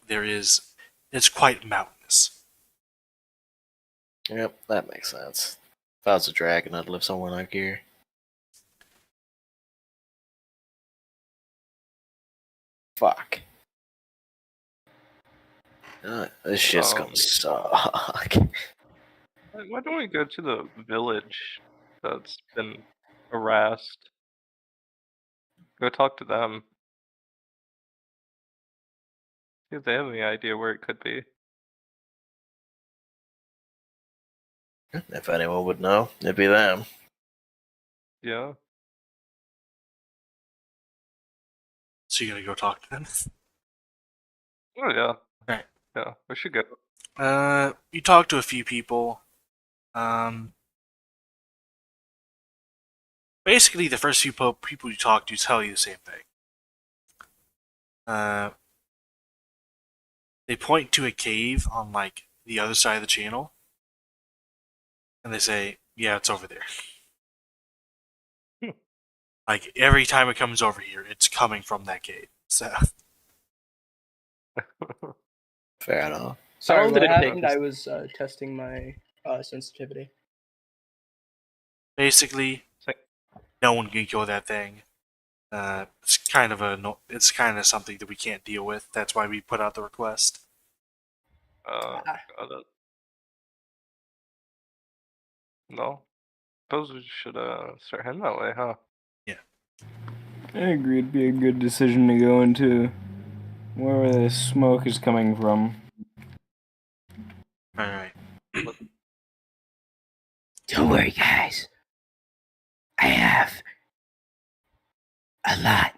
it's quite mountainous. Yep, that makes sense. If I was a dragon, I'd live somewhere like here. Fuck. This shit's gonna suck. Why don't we go to the village that's been harassed? Go talk to them. See if they have any idea where it could be. If anyone would know, it'd be them. Yeah. So you're gonna go talk to them? Oh yeah. Right. Yeah, we should go. You talk to a few people. Basically, the first few people you talk to tell you the same thing. They point to a cave on like the other side of the channel, and they say, "Yeah, it's over there." Like every time it comes over here, it's coming from that cave. So Fair enough. Sorry, How long what did it take happened? us- I was testing my sensitivity. basically, no one can kill that thing. It's kind of something that we can't deal with. That's why we put out the request. Got it. No. Suppose we should start heading that way, huh? I agree it'd be a good decision to go into wherever the smoke is coming from. Alright. Don't worry, guys. I have a lot.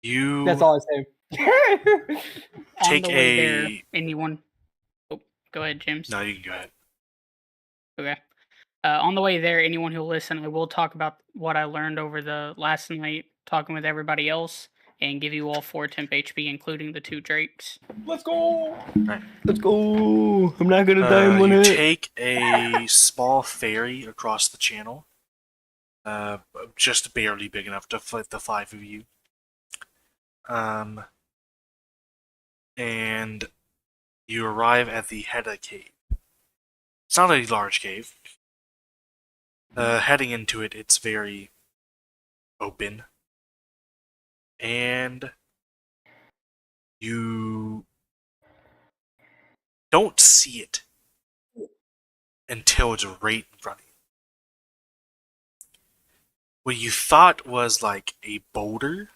You That's all I say. take On the way there, a... anyone? Oh, go ahead, James. No, you can go ahead. Okay. On the way there, anyone who'll listen, I will talk about what I learned over the last night, talking with everybody else, and give you all 4 temp HP, including the 2 drakes. Let's go. Let's go! I'm not gonna die in one You hit. take a small ferry across the channel. Just barely big enough to fit the 5 of you. And you arrive at the head of the cave. It's not a large cave. Heading into it, it's very open. And you don't see it until it's right in front of you. What you thought was like a boulder,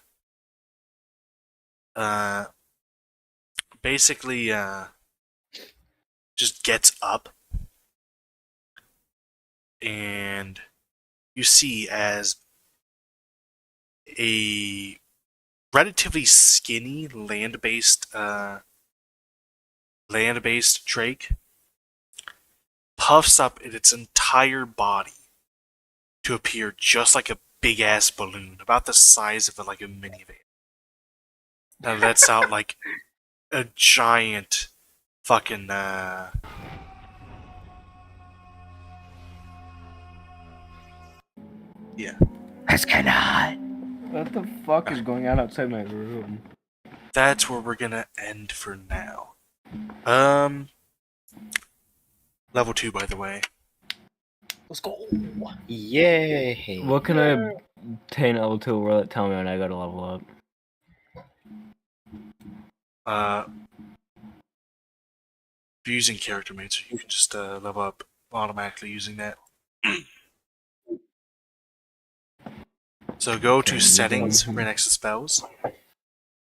basically just gets up, and you see as a relatively skinny land-based drake puffs up in its entire body to appear just like a big ass balloon, about the size of like a minivan. That lets out like a giant fucking That's kind of hot. What the fuck is going on outside my room? That's where we're gonna end for now. Level 2, by the way. Let's go. Yay! What can I obtain at level 2? Will it tell me when I go to level up? If you're using character mates, you can just level up automatically using that. So go to settings right next to spells.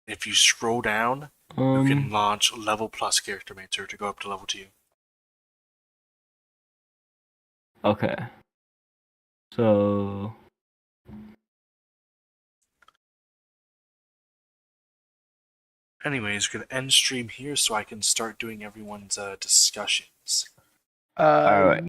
If you scroll down, you can launch level plus character mater to go up to level 2. Okay. So... Anyways, we're gonna end stream here so I can start doing everyone's discussions. Alright.